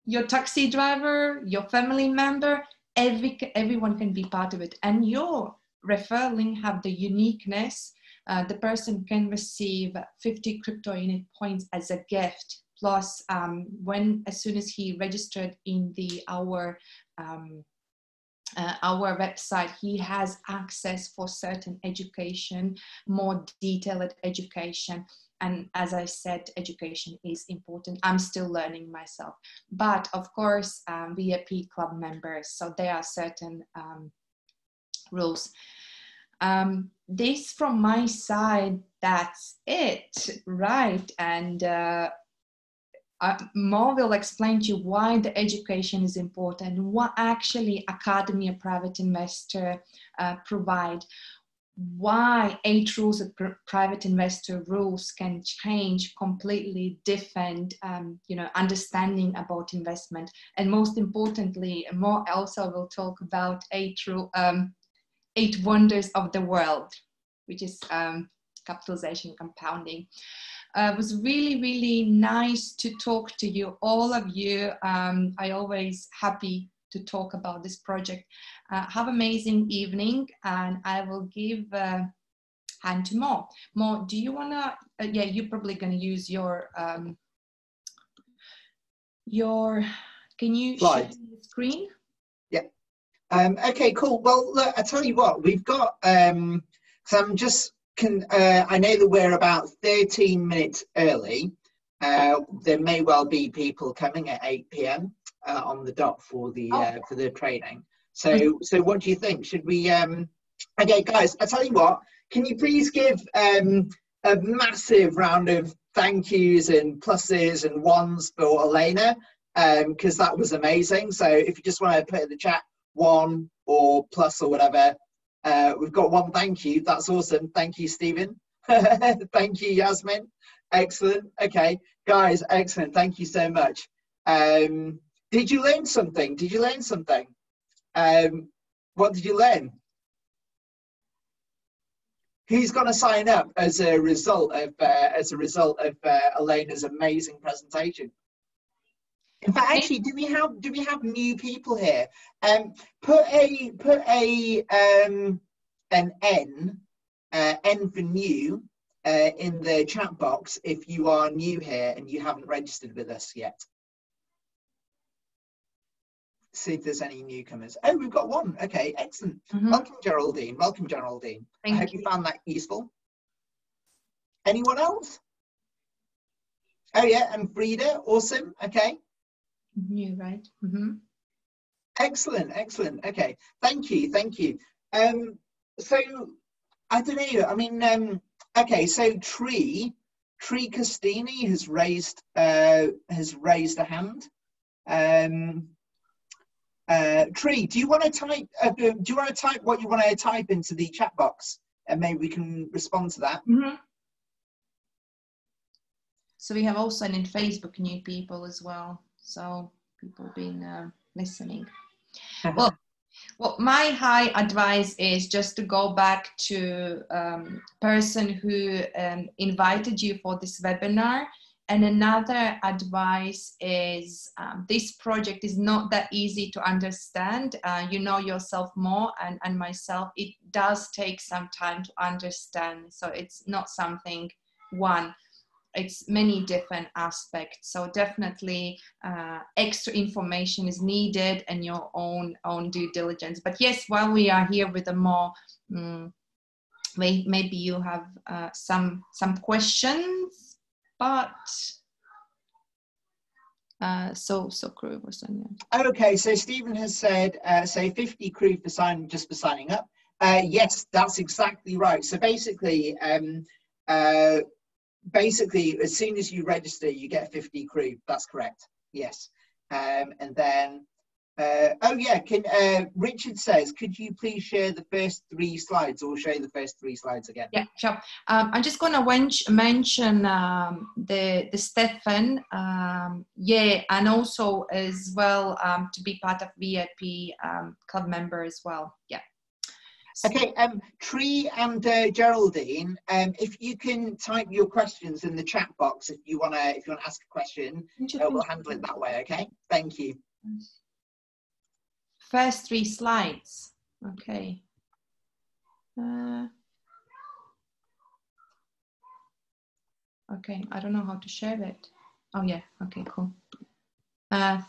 Speaker 1: your taxi driver, your family member, everyone can be part of it. And your referral link have the uniqueness. The person can receive 50 crypto unit points as a gift. Plus, as soon as he registered in our website, he has access for certain education, more detailed education. And as I said, education is important. I'm still learning myself. But of course, VIP Club members, so there are certain rules. This from my side, that's it, right? And Mo will explain to you why the education is important, what actually Academy of Private Investor provide, why 8 rules of private investor rules can change completely different, understanding about investment. And most importantly, Mo also will talk about 8 wonders of the world, which is capitalization, compounding. It was really, really nice to talk to you, all of you. I always happy to talk about this project. Have an amazing evening, and I will give hand to Mo. Mo, do you want to, yeah, you're probably going to use your, can you share the screen?
Speaker 3: Yeah. Okay, cool. Well, look, I tell you what, we've got, so I'm just, I know that we're about 13 minutes early. There may well be people coming at 8 p.m. On the dot for the training. So what do you think? Should we? Okay, guys, I tell you what. Can you please give a massive round of thank yous and pluses and ones for Elena, because that was amazing. So if you just want to put in the chat 1 or plus or whatever. We've got 1 thank you. That's awesome. Thank you, Stephen. Thank you, Yasmin. Excellent. Okay, guys, excellent. Thank you so much. Did you learn something? Did you learn something? What did you learn? Who's going to sign up as a result of Elena's amazing presentation? In fact, actually, do we have new people here? Put an N for new in the chat box if you are new here and you haven't registered with us yet. See if there's any newcomers. Oh, we've got 1. Okay, excellent. Welcome, Geraldine. Welcome, Geraldine. I hope you found that useful. Anyone else? Oh yeah, and Frida. Awesome. Okay.
Speaker 1: New, right?
Speaker 3: Excellent, excellent. Okay, thank you, thank you. So I don't know. I mean, okay. So Tree Costini has raised a hand. Tree, do you want to type? Do you want to type what you want to type into the chat box, and maybe we can respond to that?
Speaker 1: So we have also in Facebook new people as well. So people been listening. Well, my high advice is just to go back to person who invited you for this webinar. And another advice is this project is not that easy to understand. You know yourself more and myself. It does take some time to understand. So it's not something one. It's many different aspects. So definitely extra information is needed and your own due diligence. But yes, while we are here with the more, maybe you have some questions, but so crew was on.
Speaker 3: Okay, so Stephen has said, say 50 crew for signing up. Yes, that's exactly right. So basically, as soon as you register, you get 50 crew. That's correct. Yes. And then, oh yeah, Richard says, could you please share the first 3 slides or show the first 3 slides again?
Speaker 1: Yeah, sure. I'm just going to mention the Stefan, yeah, and also as well to be part of VIP club member as well. Yeah.
Speaker 3: Okay, Tree and Geraldine, if you can type your questions in the chat box if you wanna ask a question, we'll handle it that way. Okay, thank you.
Speaker 1: First 3 slides. Okay. Okay, I don't know how to share it. Oh yeah. Okay, cool.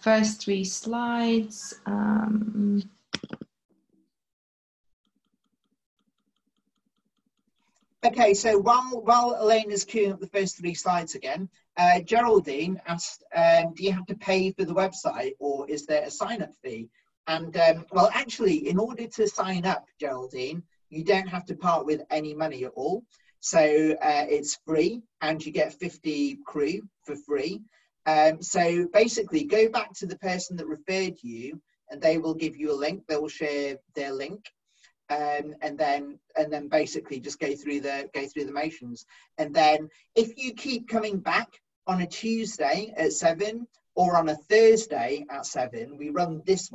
Speaker 1: First 3 slides.
Speaker 3: Okay, so while Elena's queuing up the first 3 slides again, Geraldine asked, do you have to pay for the website or is there a sign-up fee? And well, actually, in order to sign up, Geraldine, you don't have to part with any money at all. So it's free and you get 50 crew for free. So basically, go back to the person that referred you and they will give you a link. They will share their link. And then basically just go through the motions. And then if you keep coming back on a Tuesday at 7 or on a Thursday at 7, we run this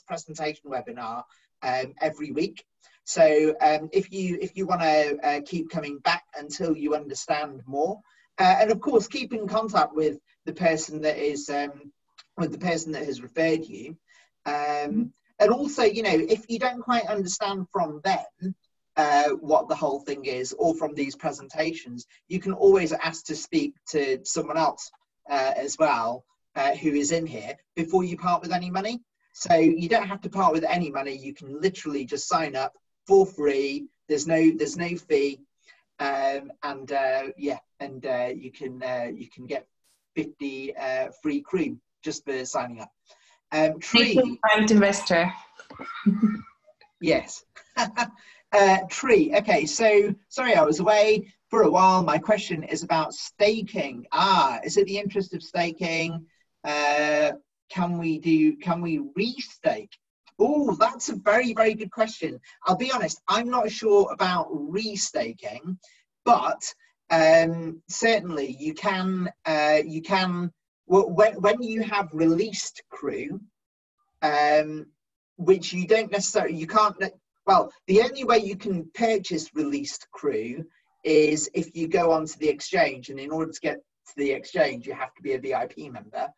Speaker 3: presentation webinar every week. So if you want to keep coming back until you understand more, and of course keep in contact with the person that is has referred you. And also, you know, if you don't quite understand from them what the whole thing is, or from these presentations, you can always ask to speak to someone else as well who is in here before you part with any money. So you don't have to part with any money. You can literally just sign up for free. There's no fee, yeah, and you can get 50 free crew just for signing up. Tree,
Speaker 1: private investor.
Speaker 3: Yes. Tree. Okay, so sorry I was away for a while. My question is about staking. Is it the interest of staking? Can we restake? Oh, that's a very, very good question. I'll be honest, I'm not sure about restaking, but certainly you can when you have released crew, which you don't necessarily, you can't, well, the only way you can purchase released crew is if you go onto the exchange, and in order to get to the exchange, you have to be a VIP member.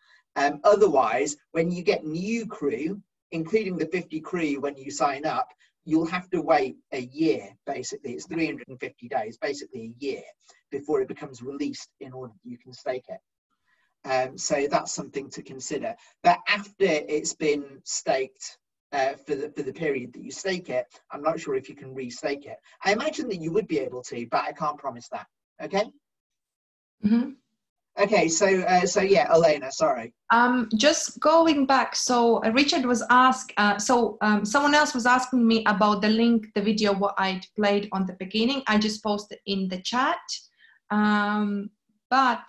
Speaker 3: Otherwise, when you get new crew, including the 50 crew when you sign up, you'll have to wait a year, basically. It's 350 days, basically a year, before it becomes released in order that you can stake it. So that's something to consider. But after it's been staked for the period that you stake it, I'm not sure if you can restake it. I imagine that you would be able to, but I can't promise that. Okay.
Speaker 1: Mm-hmm.
Speaker 3: Okay. So yeah, Elena, sorry.
Speaker 1: Just going back. So Richard was asked. Someone else was asking me about the link, the video what I played on the beginning. I just posted in the chat. But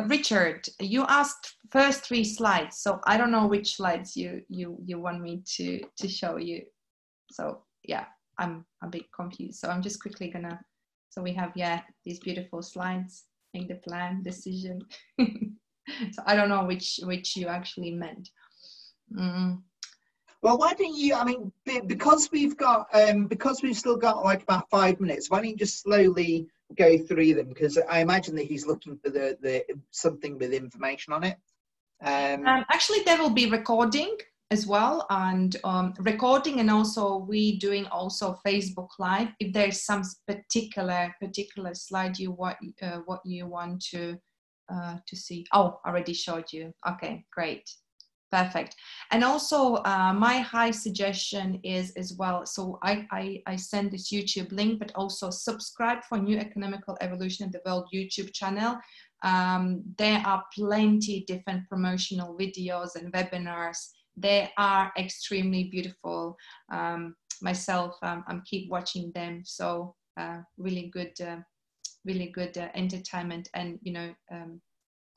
Speaker 1: Richard, you asked first 3 slides, so I don't know which slides you want me to show you. So yeah, I'm a bit confused. So I'm just quickly gonna. So we have these beautiful slides. make the plan decision. So I don't know which you actually meant.
Speaker 3: Well, why don't you, I mean, because we've still got like about 5 minutes, why don't you just slowly go through them? Because I imagine that he's looking for the something with information on it.
Speaker 1: Actually, there will be recording as well, and recording, and also we doing also Facebook Live. If there's some particular slide what you want to see. Oh, already showed you. Okay, great. Perfect. And also my high suggestion is as well, so I send this YouTube link, but also subscribe for New Economical Evolution of the World YouTube channel. There are plenty different promotional videos and webinars. They are extremely beautiful. Myself, I'm keep watching them. So really good entertainment, and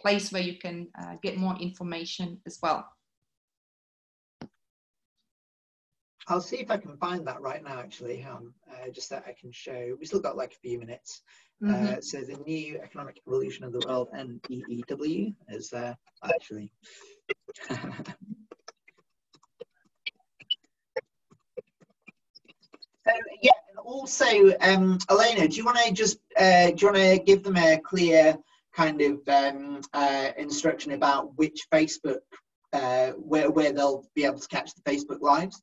Speaker 1: place where you can get more information as well.
Speaker 3: I'll see if I can find that right now, actually, just that I can show. We've still got like a few minutes. So the New Economic Evolution of the World, NEEW, is actually. So yeah, and also, Elena, do you want to give them a clear kind of instruction about which Facebook, where they'll be able to catch the Facebook Lives?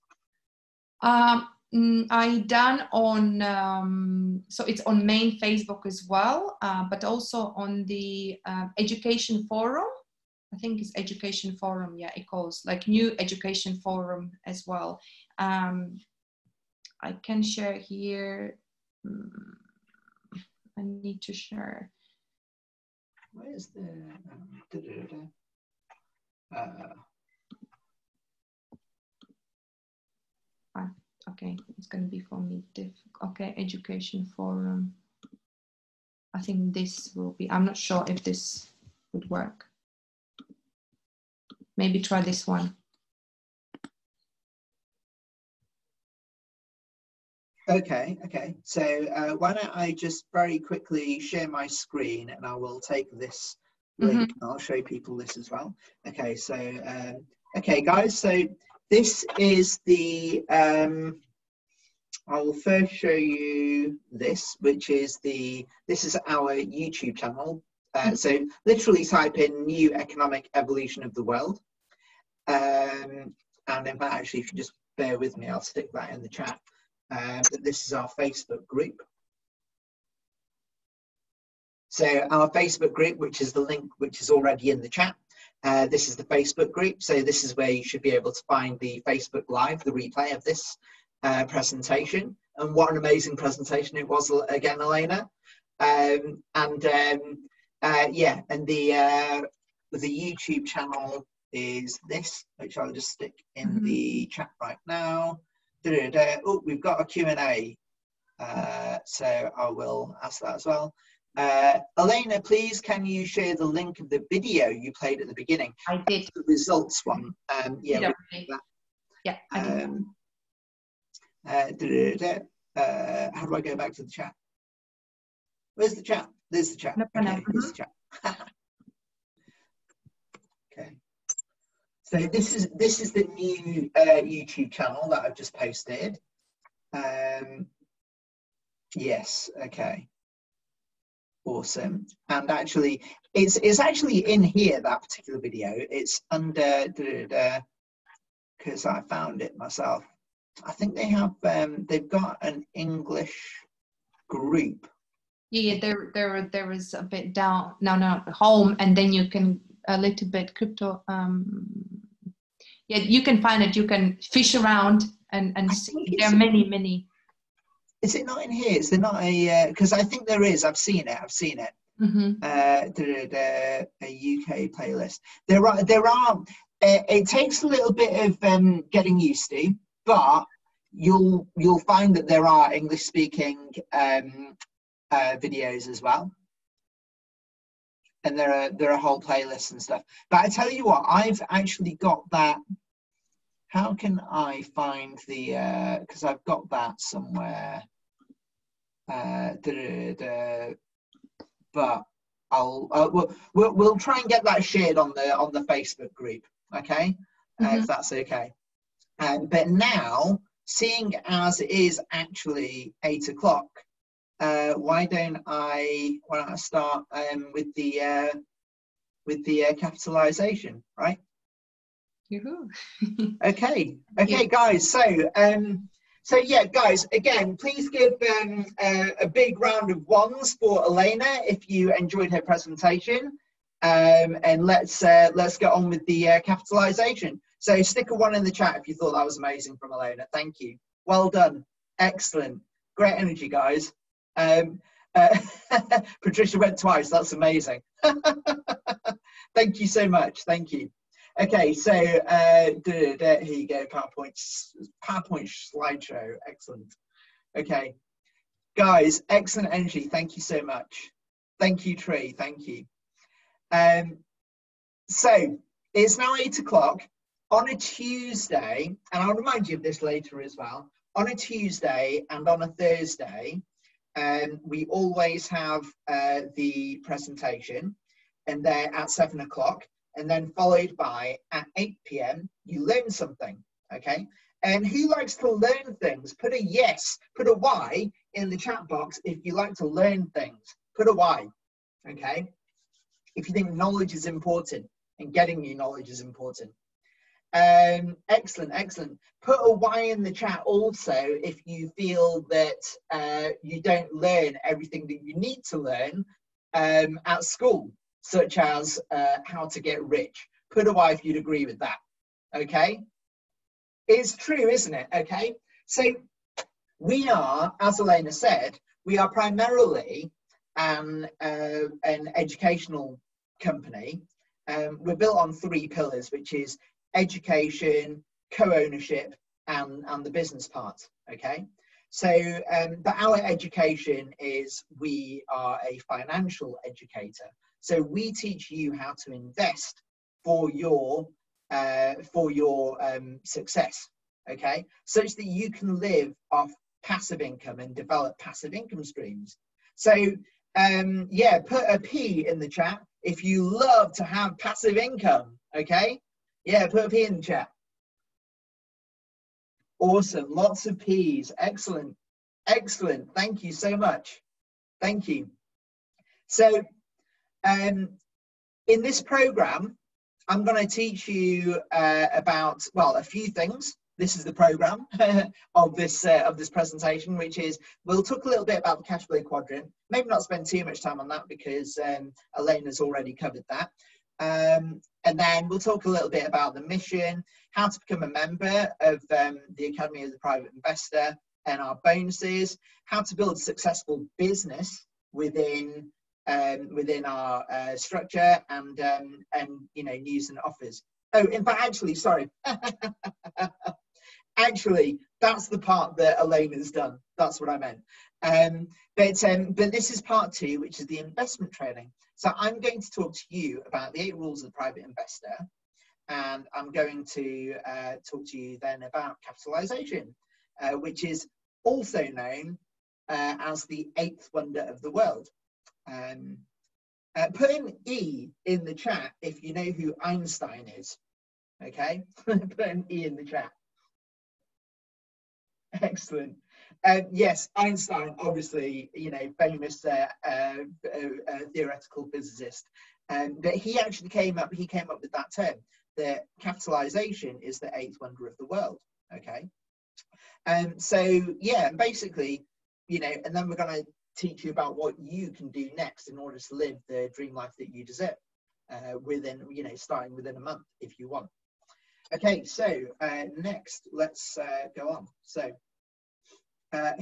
Speaker 1: I done on so it's on main Facebook as well, but also on the education forum. I think it's education forum. Yeah, it calls like New Education Forum as well. I can share here. I need to share.
Speaker 3: Where's the
Speaker 1: okay, it's going to be for me difficult. Okay, education forum. I think this will be, I'm not sure if this would work. Maybe try this one.
Speaker 3: Okay. So why don't I just very quickly share my screen, and I will take this link. I'll show people this as well. Okay, so okay, guys. So this is the. I will first show you this, which is this is our YouTube channel. So literally type in New Economic Evolution of the World. And in fact, actually, if you just bear with me, I'll stick that in the chat. But this is our Facebook group. So our Facebook group, which is the link which is already in the chat. This is the Facebook group. So this is where you should be able to find the Facebook Live, the replay of this presentation. And what an amazing presentation it was again, Elena. Yeah, and the YouTube channel is this, which I'll just stick in the chat right now. Oh, we've got a Q&A, so I will ask that as well. Elena, please, can you share the link of the video you played at the beginning?
Speaker 1: I did.
Speaker 3: The results one. Yeah.
Speaker 1: Yeah, I did.
Speaker 3: How do I go back to the chat? Where's the chat? There's the chat. Okay, here's the chat. Okay. So this is the new YouTube channel that I've just posted. Yes. Okay. Awesome. And actually, it's actually in here, that particular video. It's under because I found it myself. I think they have they've got an English group.
Speaker 1: Yeah, there is a bit down. No, home, and then you can a little bit crypto. Yeah, you can find it. You can fish around and see. There are many.
Speaker 3: Is it not in here? Is there not a? Because I think there is. I've seen it. A UK playlist. There are. It takes a little bit of getting used to, but you'll find that there are English speaking videos as well, and there are whole playlists and stuff. But I tell you what, I've actually got that. How can I find the? Because I've got that somewhere. But we'll try and get that shared on the Facebook group, okay? If that's okay. But now, seeing as it is actually 8 o'clock, why don't I start with the capitalization, right? Okay, guys. So yeah, guys. Again, please give a big round of ones for Elena if you enjoyed her presentation. And let's get on with the capitalization. So stick a 1 in the chat if you thought that was amazing from Elena. Thank you. Well done. Excellent. Great energy, guys. Patricia went twice. That's amazing. Thank you so much. Thank you. Okay, so here you go. PowerPoint slideshow. Excellent. Okay, guys. Excellent energy. Thank you so much. Thank you, Tree. Thank you. So it's now 8 o'clock on a Tuesday, and I'll remind you of this later as well. On a Tuesday and on a Thursday, we always have the presentation, and they're at 7 o'clock, and then followed by at 8 p.m. you learn something. Okay, and who likes to learn things? Put a yes, put a Y in the chat box if you like to learn things. Put a Y. Okay, if you think knowledge is important and getting new knowledge is important. Excellent, excellent. Put a Y in the chat also if you feel that you don't learn everything that you need to learn at school, such as how to get rich. Put a Y if you'd agree with that. Okay, it's true, isn't it? Okay, so we are, as Elena said, we are primarily an educational company. We're built on 3 pillars, which is education, co-ownership, and the business part. Okay, so but our education is, we are a financial educator, so we teach you how to invest for your success. Okay, such that you can live off passive income and develop passive income streams. So yeah, put a P in the chat if you love to have passive income. Okay, yeah, put a P in the chat. Awesome, lots of P's. Excellent, excellent. Thank you so much. Thank you. So in this program, I'm going to teach you about, well, a few things. This is the program of this presentation, which is, we'll talk a little bit about the cash flow quadrant. Maybe not spend too much time on that because Elena's already covered that. And then we'll talk a little bit about the mission, how to become a member of the Academy of the Private Investor, and our bonuses, how to build a successful business within our structure, and you know, news and offers. Oh, in fact, actually, sorry. Actually, that's the part that Elena's done. That's what I meant. But this is part 2, which is the investment training. So I'm going to talk to you about the 8 rules of the private investor, and I'm going to talk to you then about capitalization, which is also known as the 8th wonder of the world. Put an E in the chat if you know who Einstein is. Okay, put an E in the chat. Excellent. Yes, Einstein, obviously, you know, famous theoretical physicist. But he actually came up with that term, that capitalization is the 8th wonder of the world. Okay. So yeah, basically, you know, and then we're going to teach you about what you can do next in order to live the dream life that you deserve, within, you know, starting within a month if you want. Okay, so next, let's go on. So,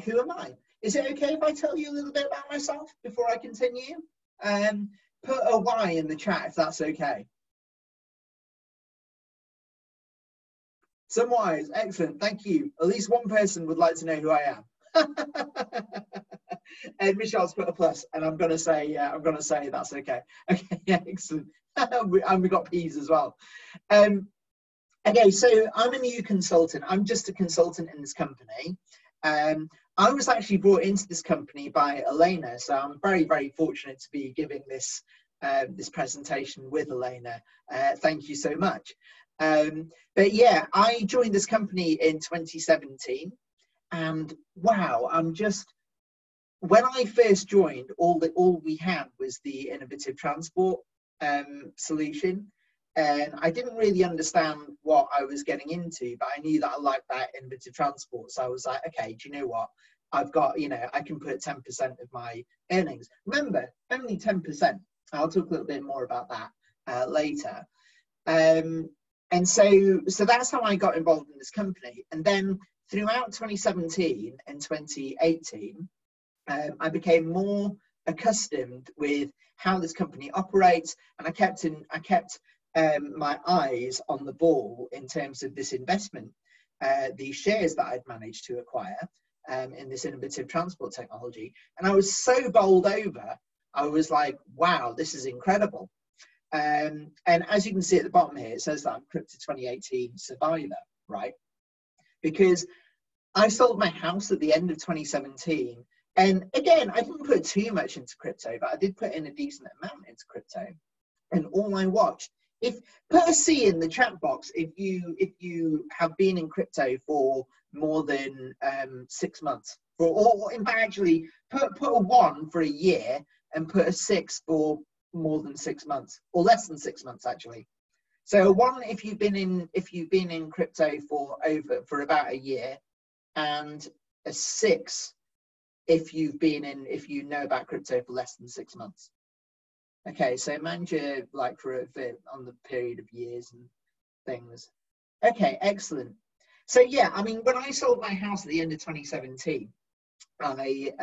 Speaker 3: who am I? Is it okay if I tell you a little bit about myself before I continue? Put a Y in the chat if that's okay. Some Y's, excellent, thank you. At least one person would like to know who I am. And Michelle's put a plus, and I'm gonna say that's okay. Okay, yeah, excellent. And we got P's as well. Okay, so I'm a new consultant. I'm just a consultant in this company. I was actually brought into this company by Elena, so I'm very, very fortunate to be giving this this presentation with Elena. Thank you so much. But yeah, I joined this company in 2017, and wow, when I first joined, all we had was the innovative transport solution, and I didn't really understand what I was getting into, but I knew that I liked that innovative transport, so I was like, okay, do you know what? I've got, you know, I can put 10% of my earnings. Remember, only 10%. I'll talk a little bit more about that later. And so that's how I got involved in this company. And then throughout 2017 and 2018, I became more accustomed with how this company operates, and I kept my eyes on the ball in terms of this investment, the shares that I'd managed to acquire in this innovative transport technology. And I was so bowled over. I was like, wow, this is incredible. And as you can see at the bottom here, it says that I'm Crypto 2018 survivor, right? Because I sold my house at the end of 2017. And again, I didn't put too much into crypto, but I did put in a decent amount into crypto. And all I watched, put a C in the chat box if you have been in crypto for more than 6 months, or in fact, actually put a 1 for a year and put a 6 for more than 6 months, or less than 6 months actually. So a 1 if you've been in crypto for about a year, and a 6 if you know about crypto for less than 6 months. Okay, so manage like for on the period of years and things. Okay, excellent. So yeah, I mean, when I sold my house at the end of 2017, I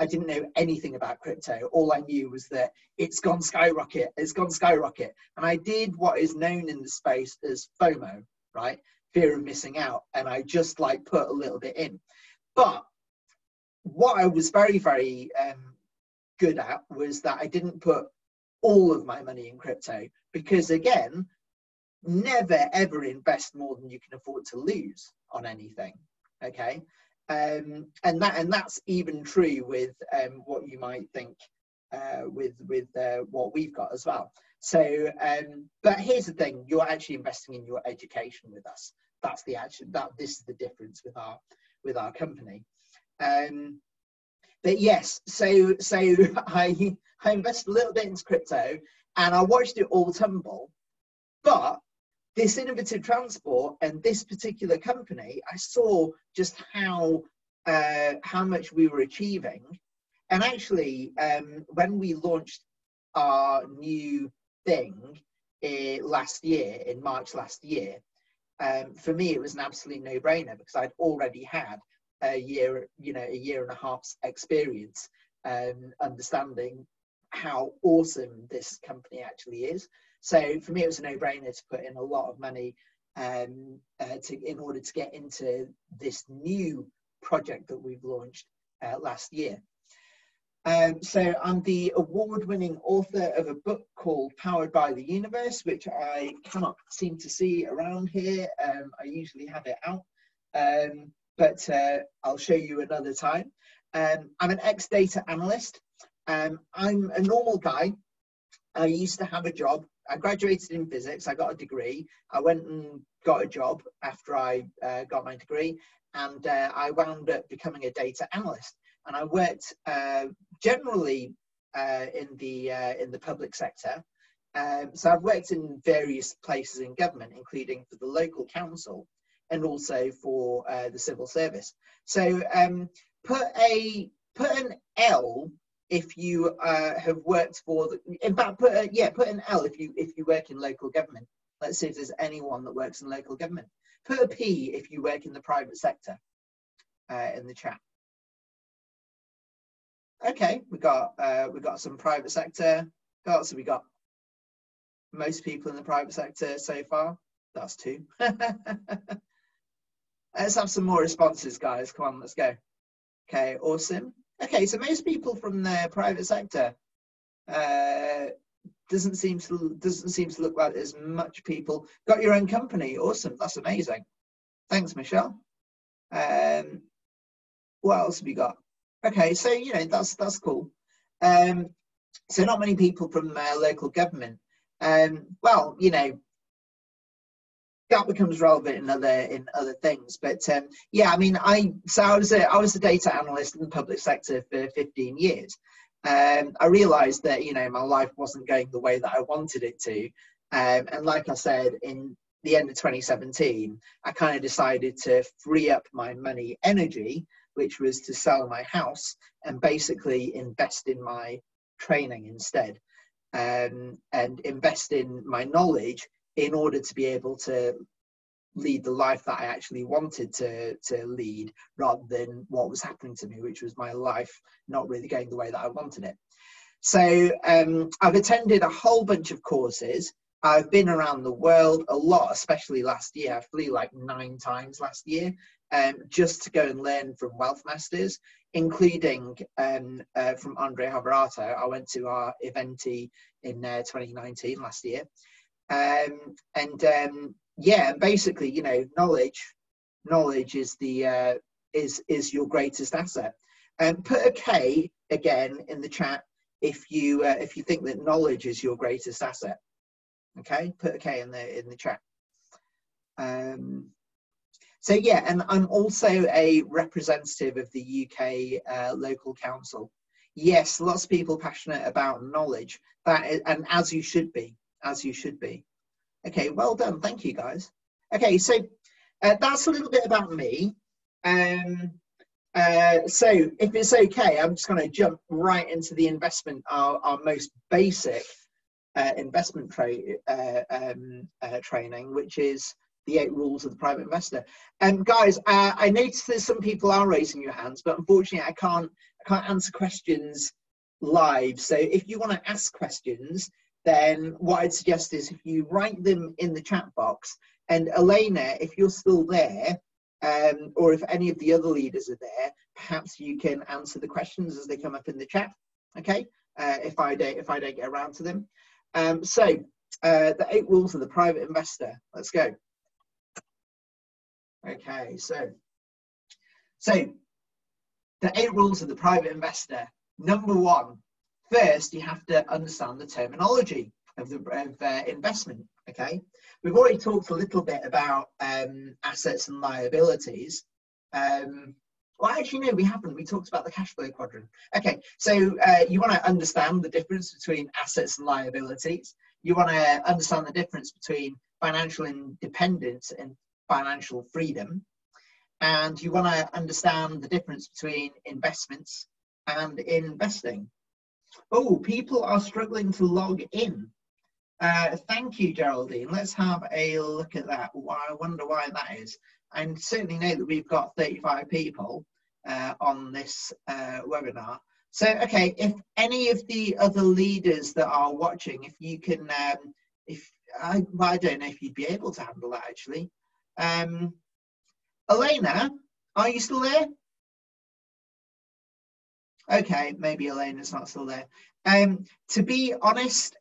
Speaker 3: didn't know anything about crypto. All I knew was that it's gone skyrocket. It's gone skyrocket. And I did what is known in the space as FOMO, right? Fear of missing out. And I just like put a little bit in. But what I was very, very good at was that I didn't put all of my money in crypto, because again, never ever invest more than you can afford to lose on anything. Okay. And that's even true with what you might think with what we've got as well. So but here's the thing, you're actually investing in your education with us. That's the action, this is the difference with our company. But yes, so I invested a little bit into crypto, and I watched it all tumble. But this innovative transport and this particular company, I saw just how much we were achieving. And actually, when we launched our new thing last year, in March last year, for me, it was an absolute no-brainer, because I'd already had a year and a half's experience understanding how awesome this company actually is. So for me, it was a no-brainer to put in a lot of money in order to get into this new project that we've launched last year. So I'm the award-winning author of a book called Powered by the Universe, which I cannot seem to see around here. I usually have it out, but I'll show you another time. I'm an ex-data analyst. I'm a normal guy. I used to have a job. I graduated in physics. I got a degree. I went and got a job after I got my degree, and I wound up becoming a data analyst. And I worked generally in the public sector. So I've worked in various places in government, including for the local council and also for the civil service. So put an L if you have worked for in fact, put an L if you work in local government. Let's see if there's anyone that works in local government. Put a P if you work in the private sector in the chat. Okay, we got some private sector. So we got most people in the private sector so far. That's 2. Let's have some more responses, guys. Come on, let's go. Okay, awesome. Okay, so most people from the private sector. Doesn't seem to look like there's much people. Got your own company. Awesome. That's amazing. Thanks, Michelle. What else have we got? Okay, so you know, that's cool. So not many people from local government. Well, you know, that becomes relevant in other things. But yeah, I mean, I was a data analyst in the public sector for 15 years. I realised that, you know, my life wasn't going the way that I wanted it to, and like I said, in the end of 2017, I kind of decided to free up my money energy, which was to sell my house and basically invest in my training instead, and invest in my knowledge in order to be able to lead the life that I actually wanted to lead, rather than what was happening to me, which was my life not really going the way that I wanted it. So I've attended a whole bunch of courses. I've been around the world a lot, especially last year. I flew like 9 times last year, just to go and learn from wealth masters, including from Andre Havarato. I went to our eventi in 2019 last year. Yeah, basically, you know, knowledge is the is your greatest asset. And put a K again in the chat if you think that knowledge is your greatest asset. Okay, put a K in the chat. So yeah, and I'm also a representative of the UK local council. Yes, lots of people passionate about knowledge. That is, and as you should be, as you should be. Okay, well done. Thank you, guys. Okay, so that's a little bit about me. So if it's okay, I'm just going to jump right into the investment, our most basic investment training, which is the 8 rules of the private investor. Guys, I noticed that some people are raising your hands, but unfortunately I can't answer questions live. So if you want to ask questions, then what I'd suggest is if you write them in the chat box, and Elena, if you're still there, or if any of the other leaders are there, perhaps you can answer the questions as they come up in the chat. Okay, if I don't get around to them. So the 8 rules of the private investor. Let's go. Okay, so the 8 rules of the private investor. Number 1. First, you have to understand the terminology of investment. Okay, we've already talked a little bit about assets and liabilities. Well, actually, no, we haven't. We talked about the cash flow quadrant. Okay, so you want to understand the difference between assets and liabilities. You want to understand the difference between financial independence and financial freedom. And you want to understand the difference between investments and investing. Oh, people are struggling to log in. Thank you, Geraldine. Let's have a look at that. I wonder why that is. I certainly know that we've got 35 people on this webinar. So, okay, if any of the other leaders that are watching, if you can, I don't know if you'd be able to handle that actually. Elena, are you still there? Okay, maybe Elena's not still there. To be honest,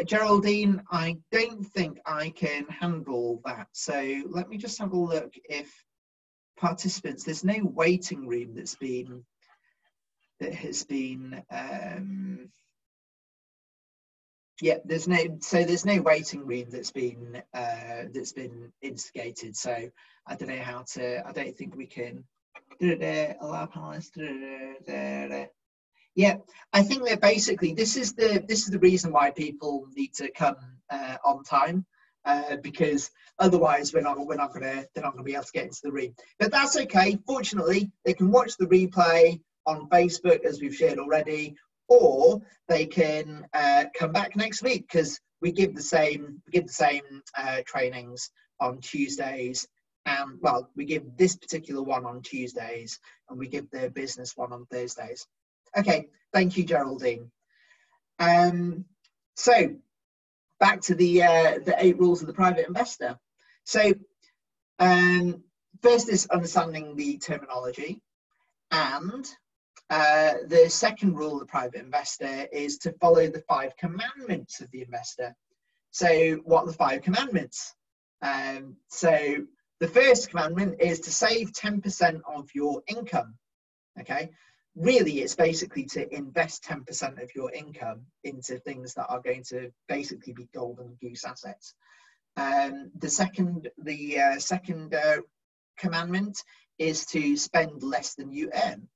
Speaker 3: Geraldine, I don't think I can handle that. So let me just have a look if participants, there's no waiting room that has been, yeah, there's no waiting room that's been instigated. So I don't know how to, I don't think we can allow panelists. Yeah, I think that basically this is the reason why people need to come on time, because otherwise they're not going to be able to get into the room. But that's okay. Fortunately, they can watch the replay on Facebook, as we've shared already, or they can come back next week, because we give the same trainings on Tuesdays. And well, we give this particular one on Tuesdays, and we give the business one on Thursdays. Okay, thank you, Geraldine. So back to the 8 rules of the private investor. So first is understanding the terminology, and the second rule of the private investor is to follow the 5 commandments of the investor. So what are the 5 commandments? So The first commandment is to save 10% of your income. Okay, really it's basically to invest 10% of your income into things that are going to basically be golden goose assets. The second commandment is to spend less than you earn.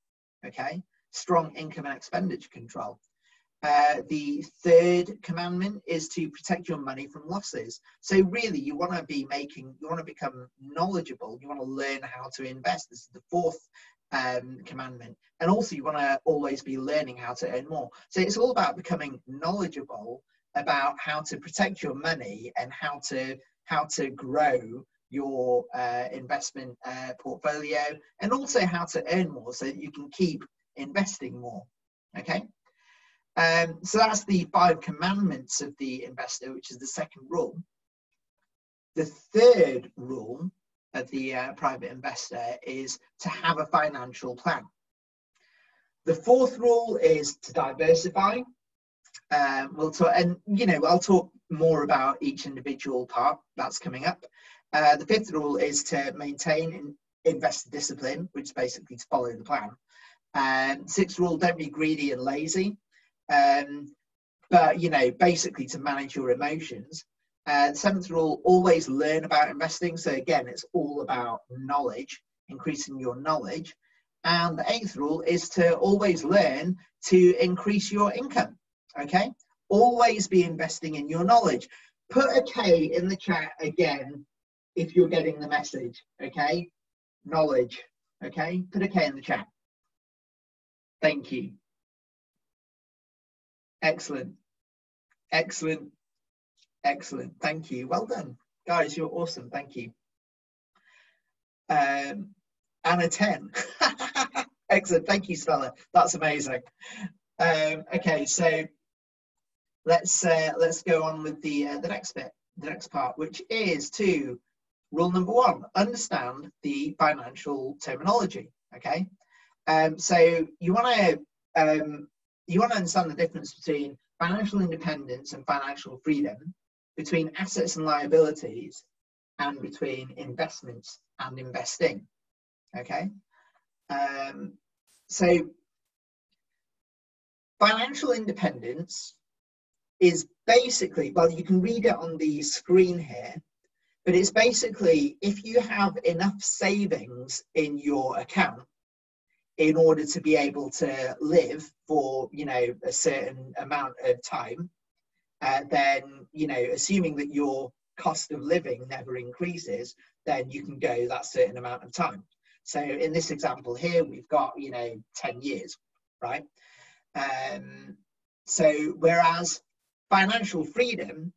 Speaker 3: Okay, strong income and expenditure control. The third commandment is to protect your money from losses. So really you want to become knowledgeable, you want to learn how to invest. This is the fourth commandment. And also you want to always be learning how to earn more. So it's all about becoming knowledgeable about how to protect your money and how to grow your investment portfolio, and also how to earn more so that you can keep investing more. Okay, so that's the 5 commandments of the investor, which is the second rule. The third rule of the private investor is to have a financial plan. The fourth rule is to diversify. We'll talk, and I'll talk more about each individual part. That's coming up. The fifth rule is to maintain investor discipline, which is basically to follow the plan. Sixth rule, don't be greedy and lazy, but basically to manage your emotions. Seventh rule, always learn about investing. So again, it's all about knowledge, increasing your knowledge. And the eighth rule is to always learn to increase your income. Okay, always be investing in your knowledge. Put a K in the chat again if you're getting the message. Okay, knowledge. Okay, put a K in the chat. Thank you. Excellent, excellent, excellent. Thank you. Well done, guys. You're awesome. Thank you. And a 10. Excellent. Thank you, Stella. That's amazing. Okay, so let's go on with the next bit, the next part, which is to rule number 1: understand the financial terminology. Okay, so you want to understand the difference between financial independence and financial freedom, between assets and liabilities, and between investments and investing. Okay, so financial independence is basically, well, you can read it on the screen here, but it's basically if you have enough savings in your account in order to be able to live for a certain amount of time, then assuming that your cost of living never increases, then you can go that certain amount of time. So in this example here, we've got 10 years, right? So whereas financial freedom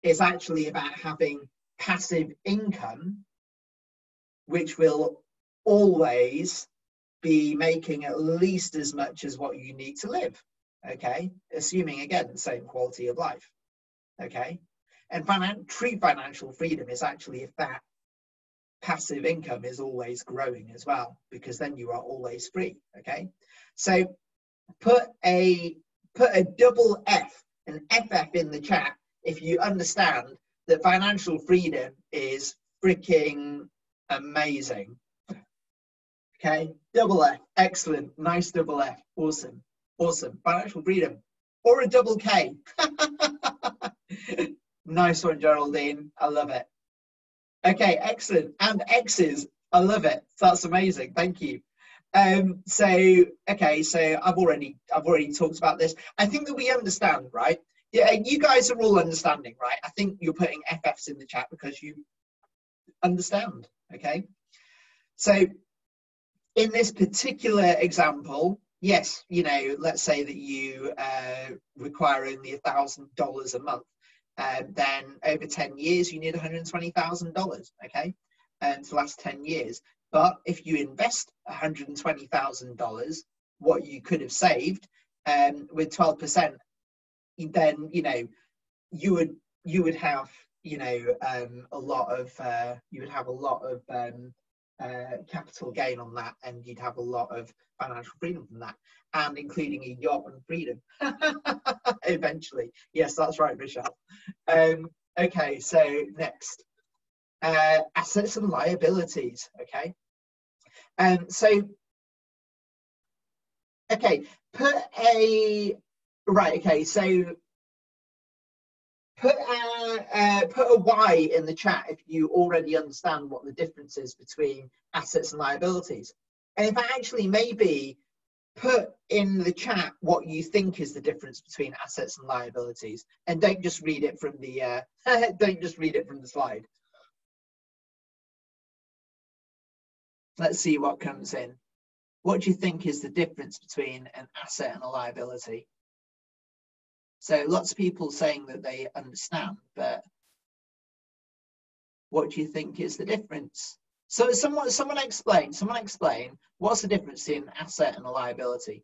Speaker 3: is actually about having passive income, which will always be making at least as much as what you need to live. Okay, assuming again the same quality of life. Okay, and true financial freedom is actually if that passive income is always growing as well, because then you are always free. Okay, so put a double F, an FF in the chat if you understand that financial freedom is freaking amazing. Okay, double F, excellent, nice double F, awesome, awesome. Financial freedom, or a double K. Nice one, Geraldine, I love it. Okay, excellent, and X's, I love it. That's amazing, thank you. So I've already talked about this. I think that we understand, right? Yeah, you guys are all understanding, right? I think you're putting FFs in the chat because you understand. Okay, so in this particular example, yes, let's say that you require only $1,000 a month, then over 10 years you need $120,000. Okay, to last 10 years. But if you invest $120,000, what you could have saved with 12%, then you would have a lot of capital gain on that, and you'd have a lot of financial freedom from that, and including a yacht and freedom eventually. Yes, that's right, Michelle. Okay, so next. assets and liabilities, okay? Okay, put a Y in the chat if you already understand what the difference is between assets and liabilities. And if I actually maybe put in the chat what you think is the difference between assets and liabilities, and don't just read it from the don't just read it from the slide. Let's see what comes in. What do you think is the difference between an asset and a liability? So lots of people saying that they understand, but what do you think is the difference? So someone explain what's the difference in an asset and a liability?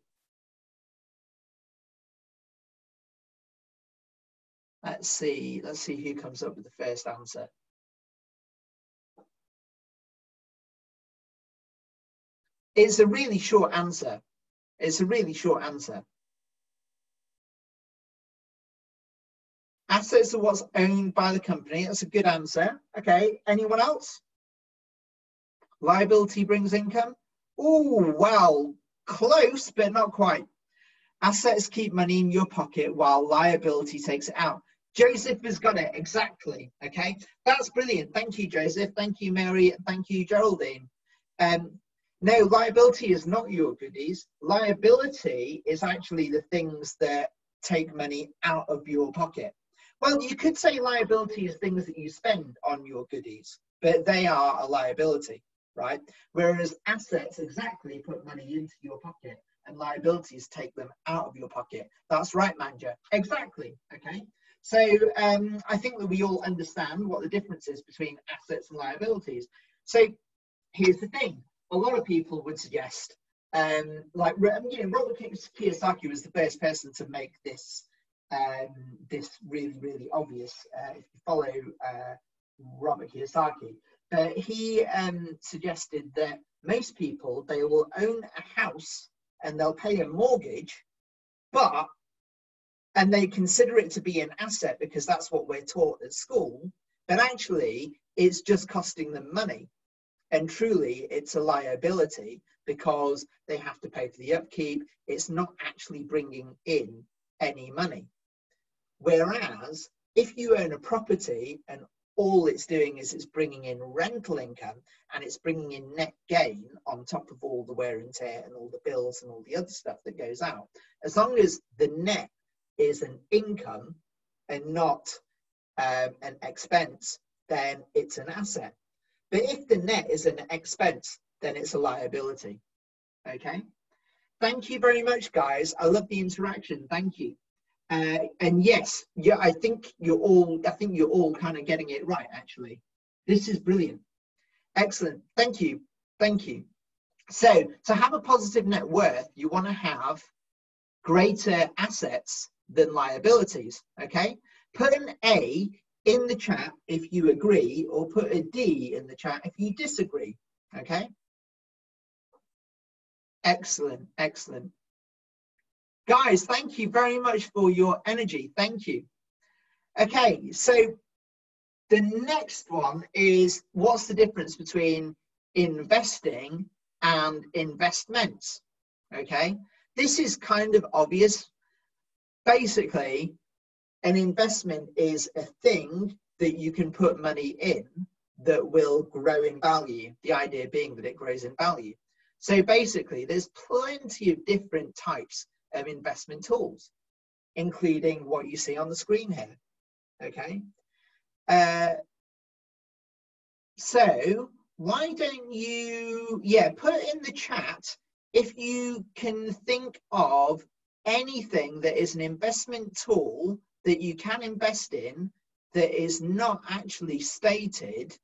Speaker 3: Let's see who comes up with the first answer. It's a really short answer. It's a really short answer. Assets are what's owned by the company. That's a good answer. Okay, anyone else? Liability brings income. Oh, well, close, but not quite. Assets keep money in your pocket while liability takes it out. Joseph has got it, exactly. Okay, that's brilliant. Thank you, Joseph. Thank you, Mary. Thank you, Geraldine. No, liability is not your goodies. Liability is actually the things that take money out of your pocket. Well, you could say liability is things that you spend on your goodies, but they are a liability, right? Whereas assets exactly put money into your pocket and liabilities take them out of your pocket. That's right, Manja. Exactly, okay? So I think that we all understand what the difference is between assets and liabilities. So here's the thing. A lot of people would suggest, like, you know, Robert Kiyosaki was the first person to make this really, really obvious. If you follow Robert Kiyosaki, but he suggested that most people, they will own a house and they'll pay a mortgage, and they consider it to be an asset because that's what we're taught at school, but actually it's just costing them money. And truly, it's a liability because they have to pay for the upkeep. It's not actually bringing in any money. Whereas, if you own a property and all it's doing is it's bringing in rental income and it's bringing in net gain on top of all the wear and tear and all the bills and all the other stuff that goes out, as long as the net is an income and not an expense, then it's an asset. But if the net is an expense, then it's a liability. Okay. Thank you very much, guys. I love the interaction. Thank you. And yes, yeah, I think you're all kind of getting it right. Actually, this is brilliant. Excellent. Thank you. Thank you. So to have a positive net worth, you want to have greater assets than liabilities. Okay. Put an A in the chat if you agree, or put a D in the chat if you disagree. Okay. Excellent, excellent. Guys, thank you very much for your energy. Thank you. Okay, so the next one is, what's the difference between investing and investments? Okay, this is kind of obvious. Basically, an investment is a thing that you can put money in that will grow in value. The idea being that it grows in value. So basically, there's plenty of different types of investment tools, including what you see on the screen here. Okay. So why don't you, put in the chat if you can think of anything that is an investment tool that you can invest in that is not actually stated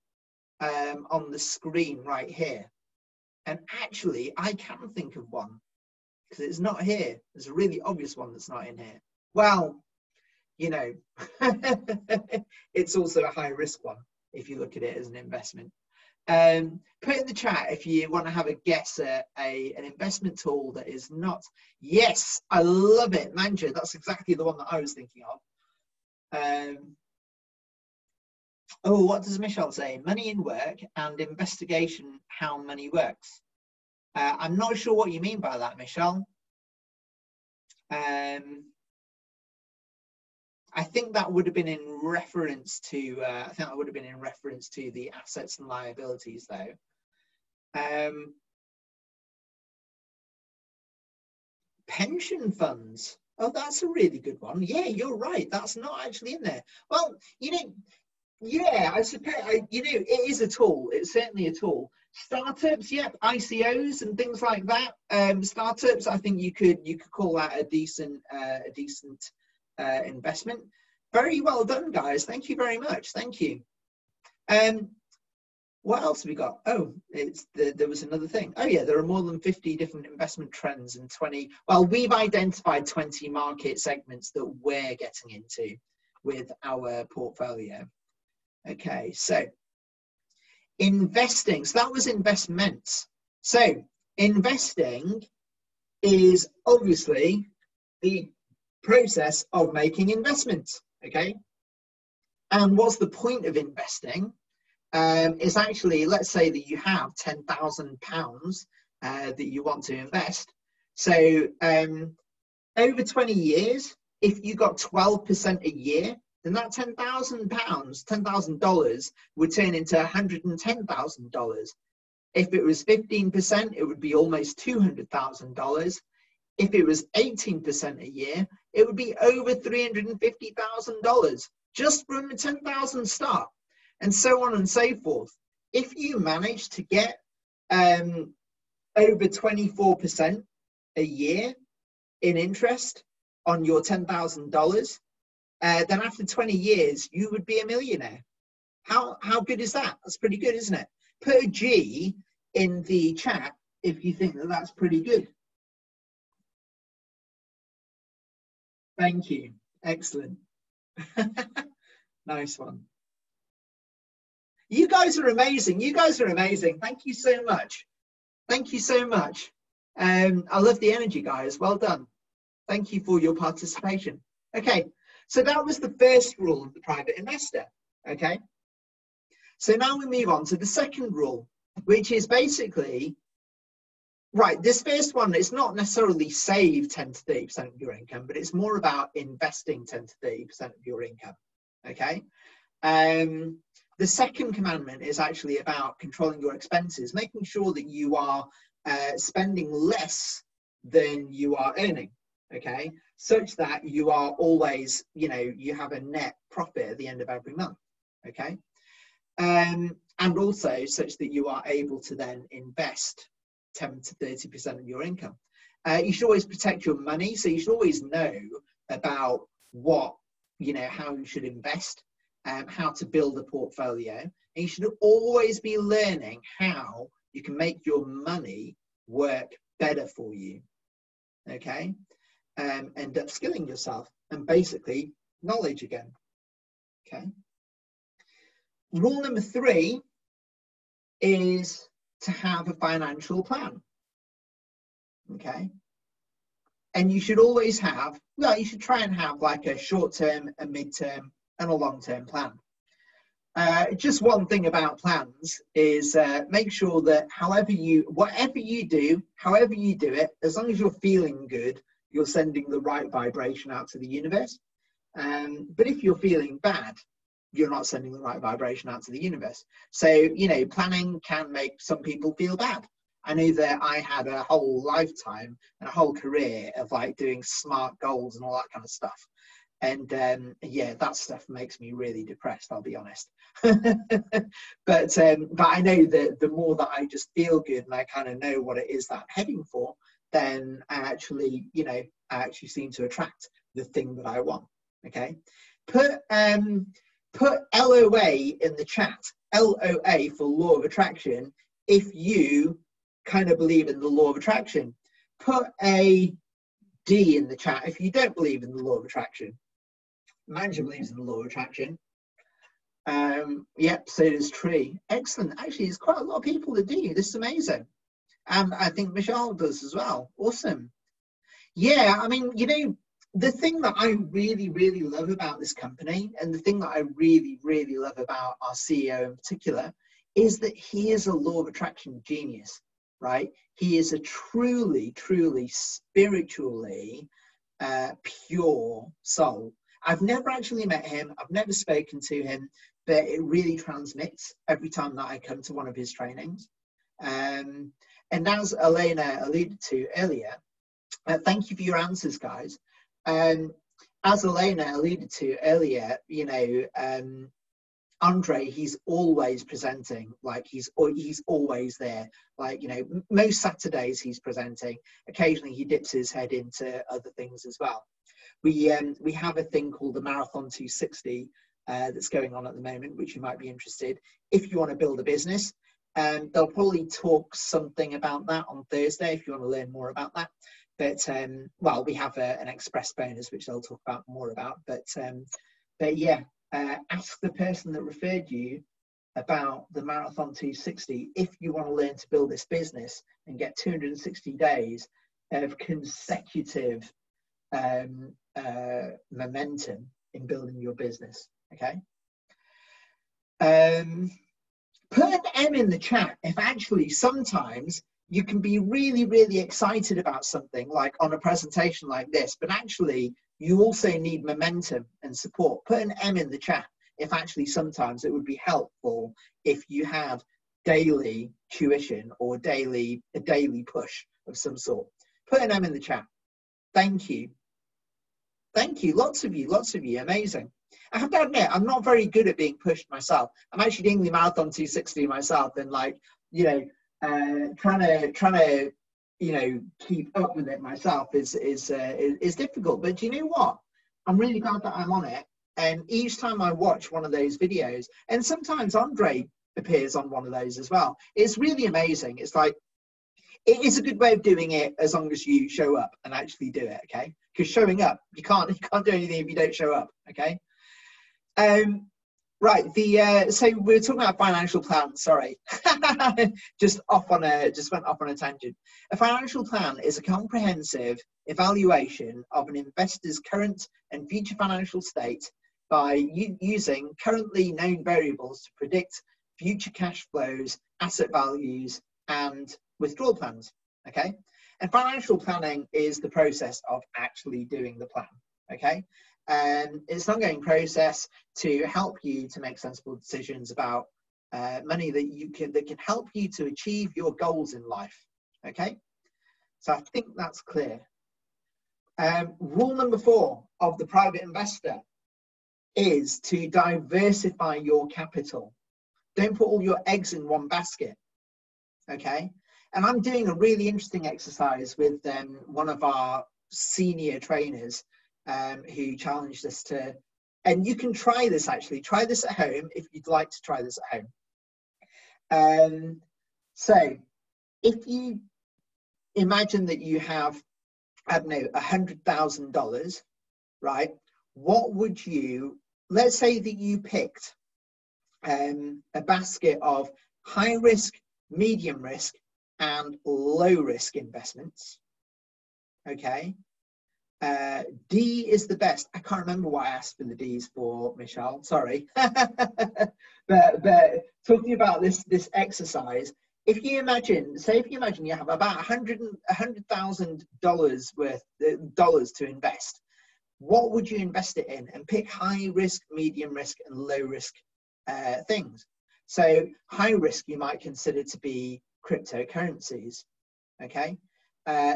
Speaker 3: on the screen right here. And actually, I can think of one because it's not here. There's a really obvious one that's not in here. Well, you know, it's also a high risk one if you look at it as an investment. Put in the chat if you want to have a guess at an investment tool that is not. Yes, I love it, Manja. That's exactly the one that I was thinking of. Oh, what does Michelle say? Money in work and investigation how money works. I'm not sure what you mean by that, Michelle. I think that would have been in reference to the assets and liabilities, though. Pension funds. Oh, that's a really good one. Yeah, you're right. That's not actually in there. Well, you know, yeah, I suppose, you know, it is a tool. It's certainly a tool. Startups, yep, ICOs and things like that. Startups, I think you could call that a decent investment. Very well done, guys. Thank you very much. Thank you. What else have we got? Oh, there was another thing. Oh yeah, there are more than 50 different investment trends and 20. Well, we've identified 20 market segments that we're getting into with our portfolio. Okay, so investing. So that was investments. So investing is obviously the process of making investments. Okay, and what's the point of investing? Is actually, let's say that you have £10,000 that you want to invest. So over 20 years, if you got 12% a year, then that $10,000 would turn into $110,000. If it was 15%, it would be almost $200,000. If it was 18% a year, it would be over $350,000 just from a 10,000 start, and so on and so forth. If you manage to get over 24% a year in interest on your $10,000, then after 20 years, you would be a millionaire. How good is that? That's pretty good, isn't it? Put a G in the chat if you think that that's pretty good. Thank you. Excellent. Nice one. You guys are amazing. You guys are amazing. Thank you so much. Thank you so much. I love the energy, guys. Well done. Thank you for your participation. Okay, so that was the first rule of the private investor. Okay, so now we move on to the second rule, which is basically, right, this first one, it's not necessarily save 10 to 30% of your income, but it's more about investing 10 to 30% of your income. Okay. The second commandment is actually about controlling your expenses, making sure that you are spending less than you are earning, okay, such that you are always, you know, you have a net profit at the end of every month, okay, and also such that you are able to then invest 10 to 30% of your income. You should always protect your money, so you should always know about what, you know, how you should invest, how to build a portfolio, and you should always be learning how you can make your money work better for you, okay, and upskilling yourself and basically knowledge again, okay. Rule number 3 is to have a financial plan, okay, and you should always have, well, you should try and have like a short-term, a mid-term, and a long-term plan. Just one thing about plans is make sure that whatever you do, however you do it, as long as you're feeling good, you're sending the right vibration out to the universe. But if you're feeling bad, you're not sending the right vibration out to the universe. So, you know, planning can make some people feel bad. I know that I had a whole lifetime and a whole career of like doing SMART goals and all that kind of stuff. And yeah, that stuff makes me really depressed, I'll be honest. But I know that the more that I just feel good and I kind of know what it is that I'm heading for, then I actually, you know, I actually seem to attract the thing that I want. Okay, put LOA in the chat, LOA for law of attraction, if you kind of believe in the law of attraction. Put a D in the chat if you don't believe in the law of attraction. Manager believes in the law of attraction. Yep, so does Tree. Excellent. Actually, there's quite a lot of people that do. This is amazing. And I think Michelle does as well. Awesome. Yeah, I mean, you know, the thing that I really, really love about this company, and the thing that I really, really love about our CEO in particular, is that he is a law of attraction genius, right? He is a truly, truly spiritually pure soul. I've never actually met him. I've never spoken to him, but it really transmits every time that I come to one of his trainings. And as Elena alluded to earlier, thank you for your answers, guys. As Elena alluded to earlier, you know, Andre, he's always presenting, like he's always there. Like, you know, most Saturdays he's presenting. Occasionally he dips his head into other things as well. We have a thing called the Marathon 260 that's going on at the moment, which you might be interested if you want to build a business. They'll probably talk something about that on Thursday if you want to learn more about that. But well, we have an express bonus which they'll talk about more about. But yeah, ask the person that referred you about the Marathon 260 if you want to learn to build this business and get 260 days of consecutive momentum in building your business. Okay. Put an M in the chat if actually sometimes you can be really, really excited about something like on a presentation like this, but actually you also need momentum and support. Put an M in the chat if actually sometimes it would be helpful if you had daily tuition or a daily push of some sort. Put an M in the chat. Thank you. Thank you. Lots of you. Amazing. I have to admit, I'm not very good at being pushed myself. I'm actually doing the Marathon 260 myself, and like, you know, trying to, you know, keep up with it myself is difficult. But do you know what? I'm really glad that I'm on it. And each time I watch one of those videos, and sometimes Andre appears on one of those as well, it's really amazing. It's like, it is a good way of doing it as long as you show up and actually do it, okay? Because showing up, you can't do anything if you don't show up, okay? Right, so we're talking about financial plans, sorry. just went off on a tangent. A financial plan is a comprehensive evaluation of an investor's current and future financial state by using currently known variables to predict future cash flows, asset values, and withdrawal plans, okay? And financial planning is the process of actually doing the plan, okay? It's an ongoing process to help you to make sensible decisions about money that can help you to achieve your goals in life, okay? So I think that's clear. Rule number 4 of the private investor is to diversify your capital. Don't put all your eggs in one basket, okay? And I'm doing a really interesting exercise with one of our senior trainers who challenged us to, and you can try this actually, try this at home if you'd like to try this at home. So if you imagine that you have, I don't know, $100,000, right? What would you, let's say that you picked a basket of high risk, medium risk, and low risk investments, okay? D is the best. I can't remember what I asked for the D's for, Michelle, sorry. but talking about this exercise, if you imagine you have about $100,000 worth dollars to invest, what would you invest it in? And pick high risk, medium risk, and low risk things. So high risk you might consider to be cryptocurrencies, okay?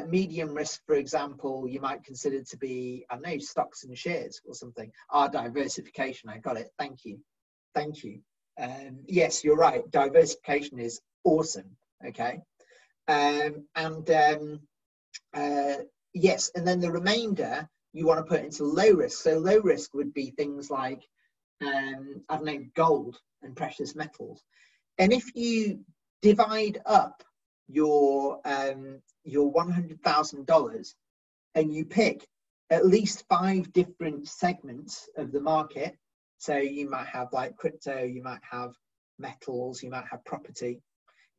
Speaker 3: Medium risk, for example, you might consider to be, I don't know, stocks and shares or something. Diversification, I got it, thank you. Yes, you're right, diversification is awesome, okay? Yes, and then the remainder you want to put into low risk. So low risk would be things like, I don't know, gold and precious metals. And if you divide up your $100,000 and you pick at least 5 different segments of the market, so you might have like crypto, you might have metals, you might have property,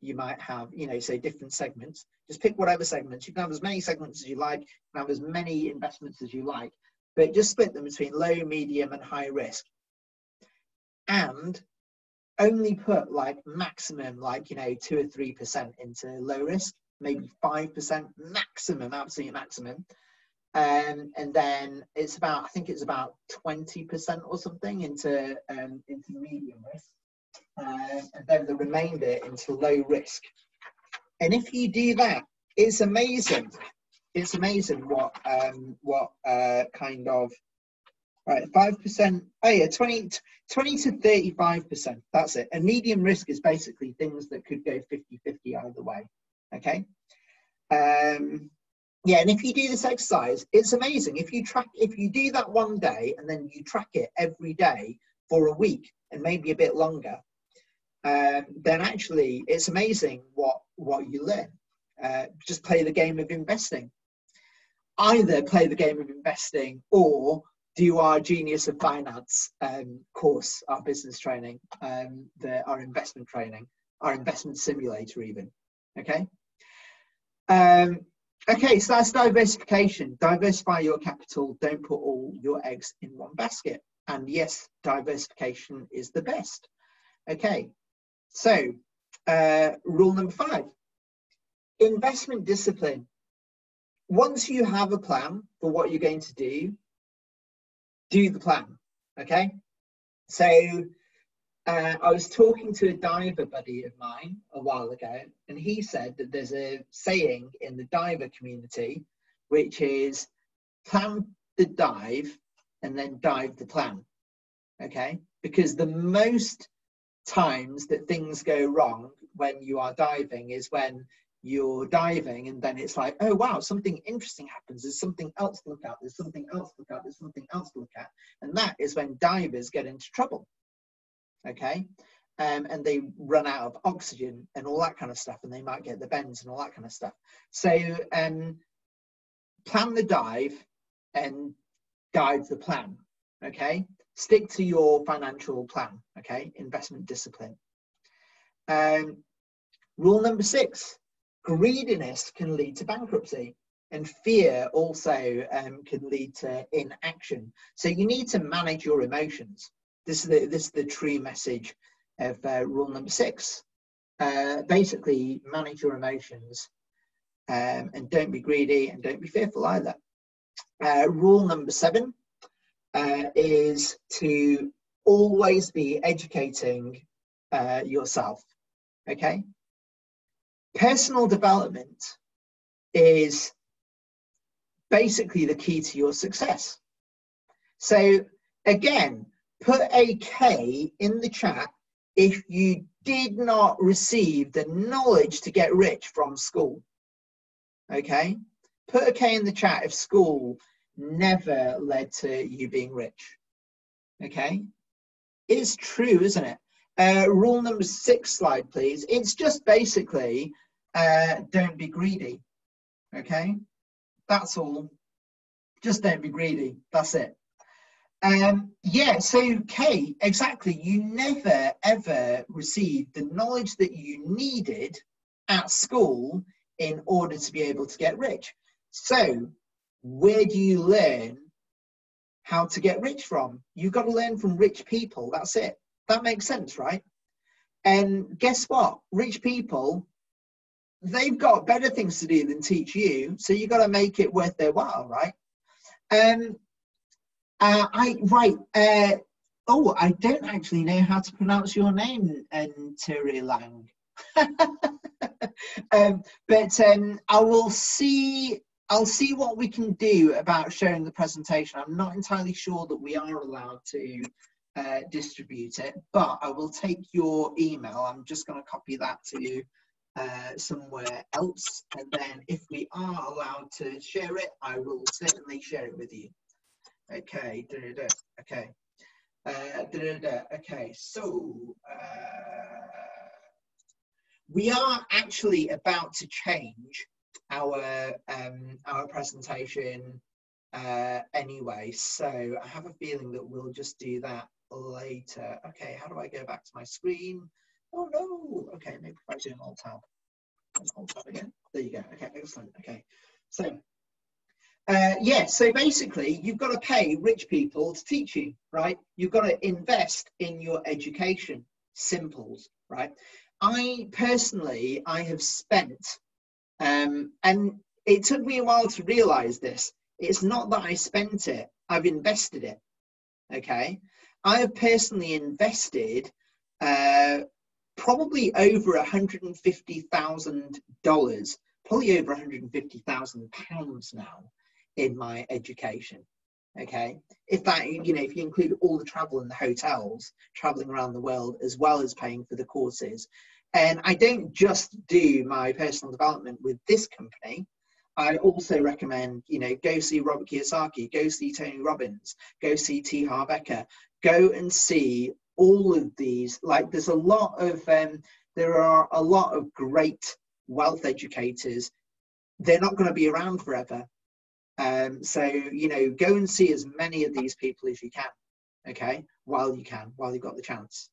Speaker 3: you might have, you know, say different segments. Just pick whatever segments. You can have as many segments as you like, you can have as many investments as you like, but just split them between low, medium and high risk, and only put like maximum, like, you know, 2 or 3% into low risk, maybe 5% maximum, absolute maximum. And then it's about, I think it's about 20% or something into medium risk, and then the remainder into low risk. And if you do that, it's amazing. It's amazing what kind of, right, 5%, oh yeah, 20 to 35%, that's it. And medium risk is basically things that could go 50-50 either way, okay? Yeah, and if you do this exercise, it's amazing. If you do that one day and then you track it every day for a week and maybe a bit longer, then actually it's amazing what you learn. Just play the game of investing. Either play the game of investing or do our Genius of Finance course, our business training, our investment training, our investment simulator even, okay? Okay, so that's diversification. Diversify your capital. Don't put all your eggs in one basket. And yes, diversification is the best. Okay, so rule number 5, investment discipline. Once you have a plan for what you're going to do the plan, okay? So I was talking to a diver buddy of mine a while ago, and he said that there's a saying in the diver community, which is plan the dive and then dive the plan, okay? Because the most times that things go wrong when you are diving is when you're diving and then it's like, oh wow, something interesting happens, there's something else to look at, there's something else to look at, there's something else to look at, and that is when divers get into trouble. Okay, and they run out of oxygen and all that kind of stuff, and they might get the bends and all that kind of stuff. So plan the dive and dive the plan, okay? Stick to your financial plan, okay? Investment discipline. Rule number 6, greediness can lead to bankruptcy, and fear also can lead to inaction. So you need to manage your emotions. This is the true message of rule number 6. Basically, manage your emotions and don't be greedy and don't be fearful either. Rule number 7 is to always be educating yourself, okay? Personal development is basically the key to your success. So again, put a K in the chat if you did not receive the knowledge to get rich from school, okay? Put a K in the chat if school never led to you being rich, okay? It's true, isn't it? Rule number 6 slide, please. It's just basically don't be greedy, okay? That's all. Just don't be greedy. That's it. Yeah, so Kay, exactly. You never ever received the knowledge that you needed at school in order to be able to get rich. So where do you learn how to get rich from? You've got to learn from rich people. That's it. That makes sense, right? And guess what? Rich people, they've got better things to do than teach you. So you've got to make it worth their while, right? Oh, I don't actually know how to pronounce your name, Terry Lang. I'll see what we can do about sharing the presentation. I'm not entirely sure that we are allowed to distribute it, but I will take your email. I'm just going to copy that to somewhere else, and then if we are allowed to share it, I will certainly share it with you. Okay, okay, okay, so we are actually about to change our presentation anyway, so I have a feeling that we'll just do that later. Okay, how do I go back to my screen? Oh no, okay, maybe if I do an alt tab again. There you go. Okay, excellent. Okay, so Yeah, so basically you've got to pay rich people to teach you, right? You've got to invest in your education. Simples, right? I personally have spent, and it took me a while to realize this. It's not that I spent it, I've invested it, okay? I have personally invested probably over $150,000, probably over £150,000 now in my education, okay? If that, you know, if you include all the travel and the hotels, traveling around the world, as well as paying for the courses. And I don't just do my personal development with this company. I also recommend, you know, go see Robert Kiyosaki, go see Tony Robbins, go see T. Harv Eker, go and see all of these. Like, there's a lot of, there are a lot of great wealth educators. They're not going to be around forever. So, you know, go and see as many of these people as you can, okay, while you've got the chance.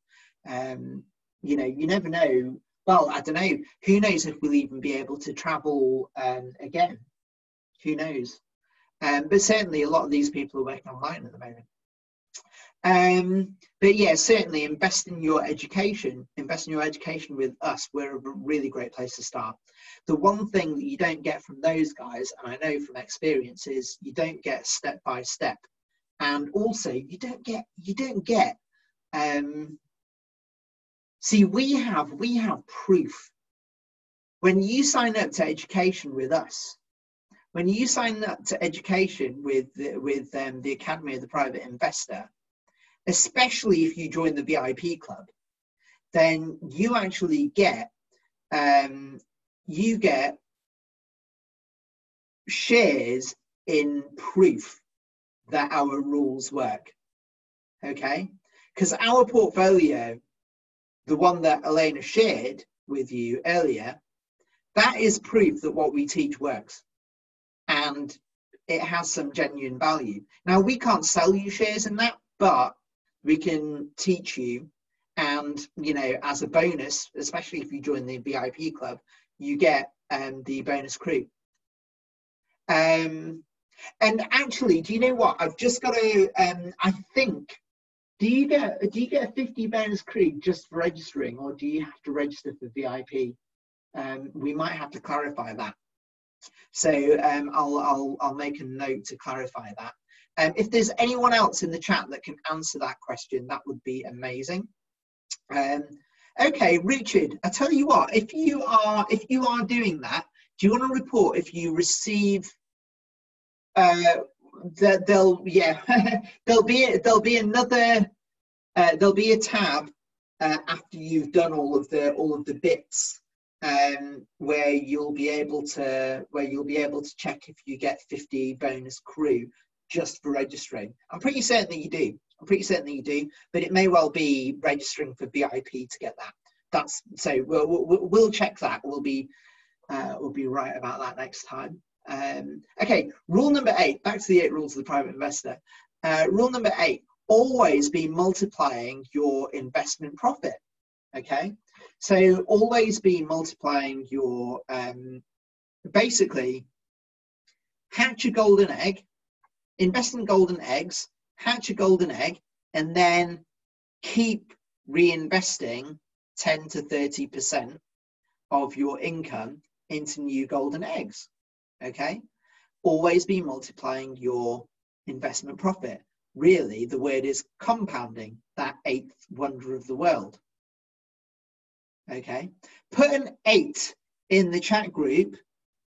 Speaker 3: You know, you never know. Well, I don't know. Who knows if we'll even be able to travel again? Who knows? But certainly a lot of these people are working online at the moment. But yeah, certainly invest in your education. Invest in your education with us. We're a really great place to start. The one thing that you don't get from those guys, and I know from experience, is you don't get step by step, and also you don't get. See, we have proof. When you sign up to education with us, when you sign up to education with the Academy of the Private Investor, especially if you join the VIP club, then you actually get shares in proof that our rules work. Okay, because our portfolio, the one that Elena shared with you earlier, that is proof that what we teach works, and it has some genuine value. Now, we can't sell you shares in that, but we can teach you, and, you know, as a bonus, especially if you join the VIP club, you get the bonus crew. And actually, do you know what? I've just got to, I think, do you get a 50 bonus crew just for registering, or do you have to register for VIP? We might have to clarify that. So I'll make a note to clarify that. If there's anyone else in the chat that can answer that question, that would be amazing. Okay, Richard, I tell you what, if you are doing that, do you want to report if you receive? There'll be a tab after you've done all of the bits, where you'll be able to check if you get 50 bonus crew just for registering. I'm pretty certain that you do. But it may well be registering for VIP to get that. So we'll check that. We'll be right about that next time. Okay, rule number 8. Back to the 8 rules of the private investor. Rule number 8: always be multiplying your investment profit. Okay, so always be multiplying your basically hatch a golden egg, invest in golden eggs, hatch a golden egg, and then keep reinvesting 10 to 30% of your income into new golden eggs. Okay, always be multiplying your investment profit. Really, the word is compounding, that 8th wonder of the world. Okay, put an 8 in the chat group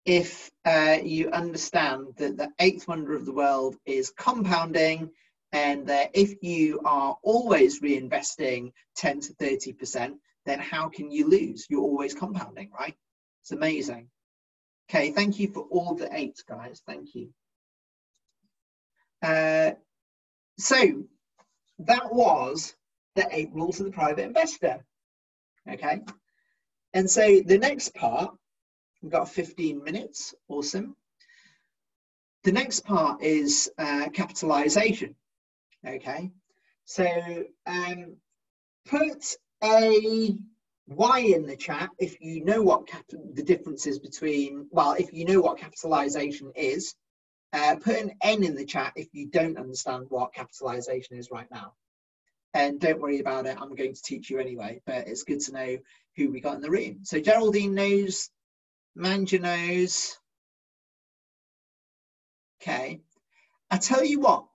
Speaker 3: if you understand that the 8th wonder of the world is compounding, and that if you are always reinvesting 10 to 30%, then how can you lose? You're always compounding, right? It's amazing. Okay, thank you for all the 8s, guys. Thank you. So that was the 8 rules of the private investor. Okay, and so the next part, we've got 15 minutes. Awesome. The next part is capitalization. Okay, so put a Y in the chat if you know what the difference is between, well, if you know what capitalization is, Put an N in the chat if you don't understand what capitalization is right now. And don't worry about it, I'm going to teach you anyway, but it's good to know who we got in the room. So Geraldine knows, Manja knows. Okay, I tell you what,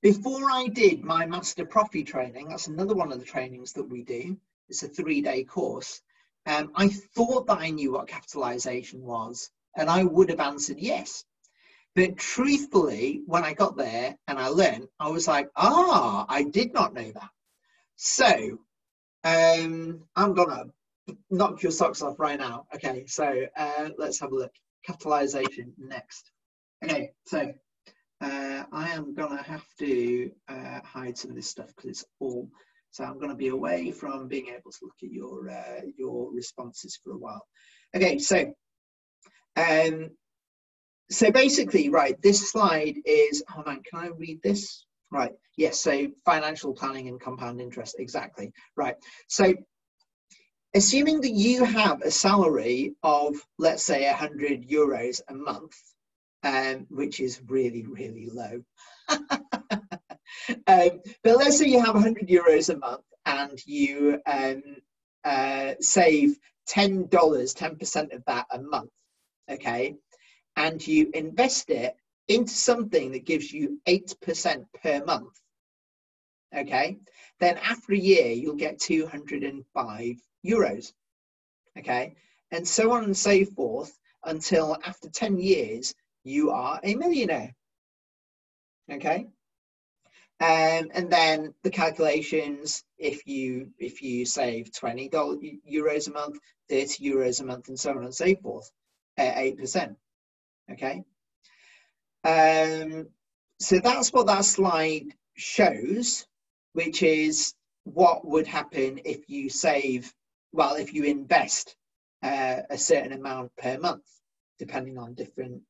Speaker 3: before I did my Master Profi training, that's another one of the trainings that we do, it's a 3-day course, I thought that I knew what capitalization was, and I would have answered yes. But truthfully, when I got there and I learned, I was like, I did not know that. So I'm gonna knock your socks off right now. Okay, so let's have a look. Capitalization next. Okay, so I am gonna have to hide some of this stuff because it's all, so I'm gonna be away from being able to look at your responses for a while. Okay, so basically, right, this slide is, hold on, can I read this? Right, yes, so financial planning and compound interest, exactly, right. So assuming that you have a salary of, let's say, €100 a month, which is really, really low. But let's say you have €100 a month and you save $10, 10% of that a month, okay? And you invest it into something that gives you 8% per month, okay? Then after a year, you'll get €205, okay? And so on and so forth until after 10 years, you are a millionaire, okay? And then the calculations, if you save €20 a month, €30 a month, and so on and so forth, at 8%. Okay, so that's what that slide shows, which is what would happen if you save, well, if you invest a certain amount per month, depending on different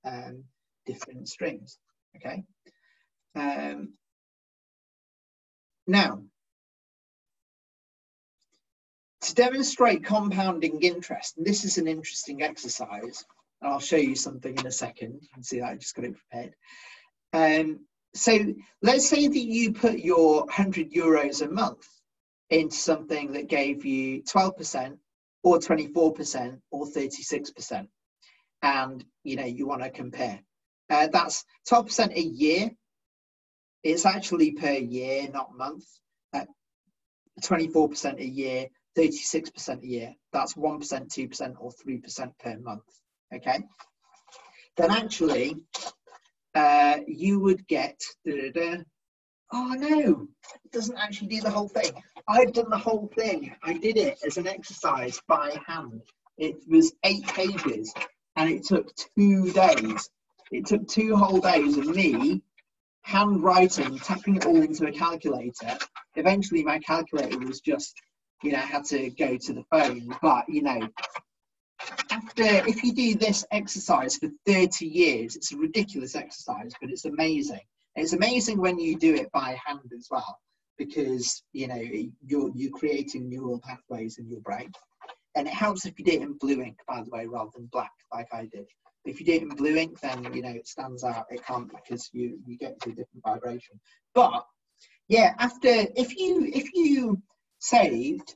Speaker 3: streams. Okay. Now, to demonstrate compounding interest, and this is an interesting exercise. I'll show you something in a second. You can see that I just got it prepared. So let's say that you put your €100 a month into something that gave you 12% or 24% or 36%. And you want to compare. That's 12% a year. It's actually per year, not month. 24% a year, 36% a year. That's 1%, 2% or 3% per month. Okay, then actually you would get, oh no, it doesn't actually do the whole thing. I've done the whole thing. I did it as an exercise by hand. It was 8 pages and it took 2 days. It took 2 whole days of me handwriting, tapping it all into a calculator. Eventually my calculator was just, had to go to the phone, but if you do this exercise for 30 years, it's a ridiculous exercise, but it's amazing. It's amazing when you do it by hand as well, because you're creating neural pathways in your brain. And it helps if you do it in blue ink, by the way, rather than black like I did. If you do it in blue ink, then it stands out. It can't, because you get to a different vibration. But yeah, if you saved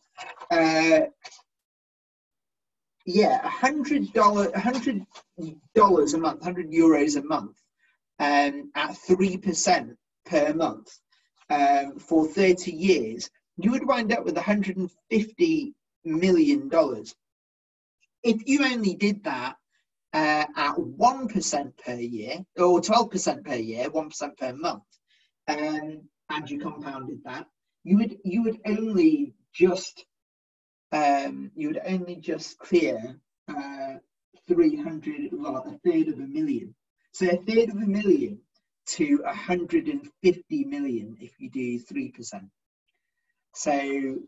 Speaker 3: $100 a month, €100 a month, at 3% per month, for 30 years, you would wind up with $150 million. If you only did that at 1% per year, or 12% per year, 1% per month, and you compounded that, you would only just clear 300, well, a third of a million. So a third of a million to 150 million if you do 3%. So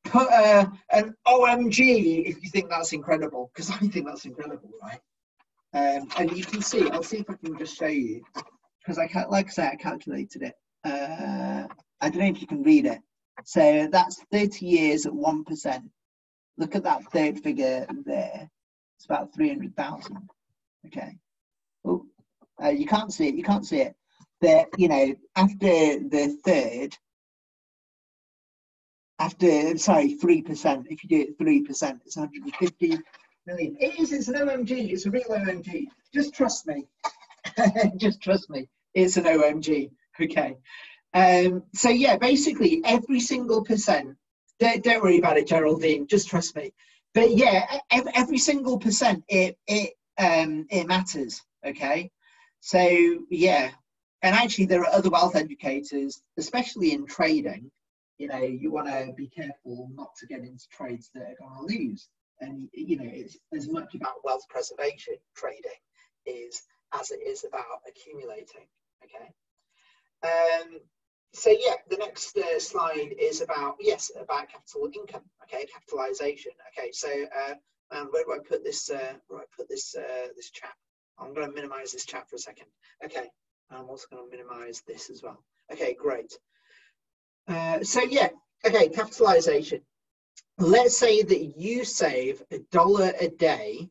Speaker 3: put an OMG if you think that's incredible, because I think that's incredible, right? And you can see, I'll see if I can just show you, because like I say, I calculated it. I don't know if you can read it. So that's 30 years at 1%. look at that third figure there. It's about 300,000. Okay. Oh, you can't see it. You can't see it. But you know, after the third, sorry, 3%. If you do it 3%, it's 150 million. It is. It's an OMG. It's a real OMG. Just trust me. Just trust me. It's an OMG. Okay. So yeah, basically every single percent. Don't worry about it, Geraldine. Just trust me. But yeah, every single percent it matters. Okay. So yeah, and actually there are other wealth educators, especially in trading. You know, you want to be careful not to get into trades that are going to lose. And you know, it's as much about wealth preservation trading as it is about accumulating. Okay. So yeah, the next slide is about capital income. Okay, capitalization. Okay, so where do I put this? This chat. I'm going to minimize this chat for a second. Okay, I'm also going to minimize this as well. Okay, great. So yeah, okay, capitalization. Let's say that you save $1 a day,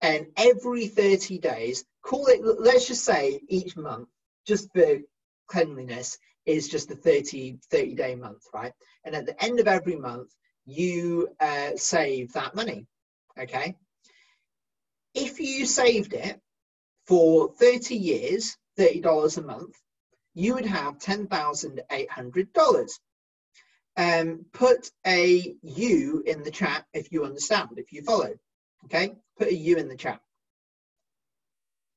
Speaker 3: and every 30 days, call it. Let's just say each month, just for cleanliness, is just a 30-day month, right? And at the end of every month, you save that money. Okay. If you saved it for 30 years, $30 a month, you would have $10,800. Put a U in the chat if you understand, if you follow. Okay, put a U in the chat.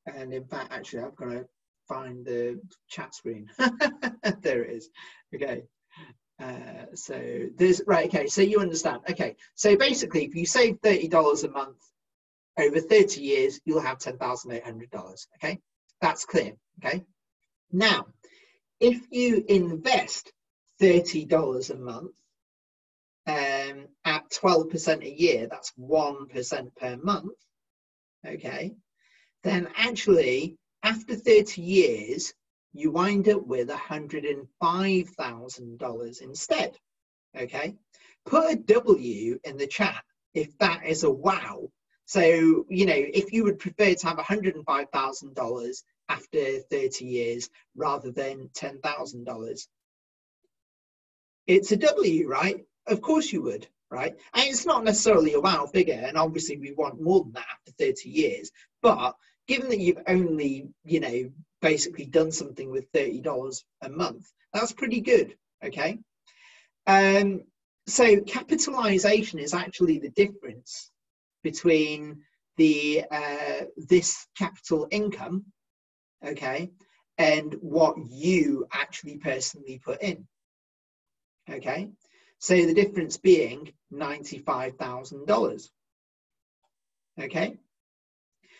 Speaker 3: And in fact, actually, I've got to find the chat screen. There it is. Okay. So there's right. Okay, so you understand. Okay, so basically, if you save $30 a month over 30 years, you'll have $10,800. Okay, that's clear. Okay. Now, if you invest $30 a month at 12% a year, that's 1% per month. Okay, then actually after 30 years, you wind up with $105,000 instead. Okay, put a W in the chat if that is a wow. So, you know, if you would prefer to have $105,000 after 30 years rather than $10,000. It's a W, right? Of course you would, right? And it's not necessarily a wow figure, and obviously we want more than that after 30 years. But given that you've only, you know, basically done something with $30 a month, that's pretty good, okay? So capitalization is actually the difference between the this capital income, okay, and what you actually personally put in. Okay, so the difference being $95,000. Okay,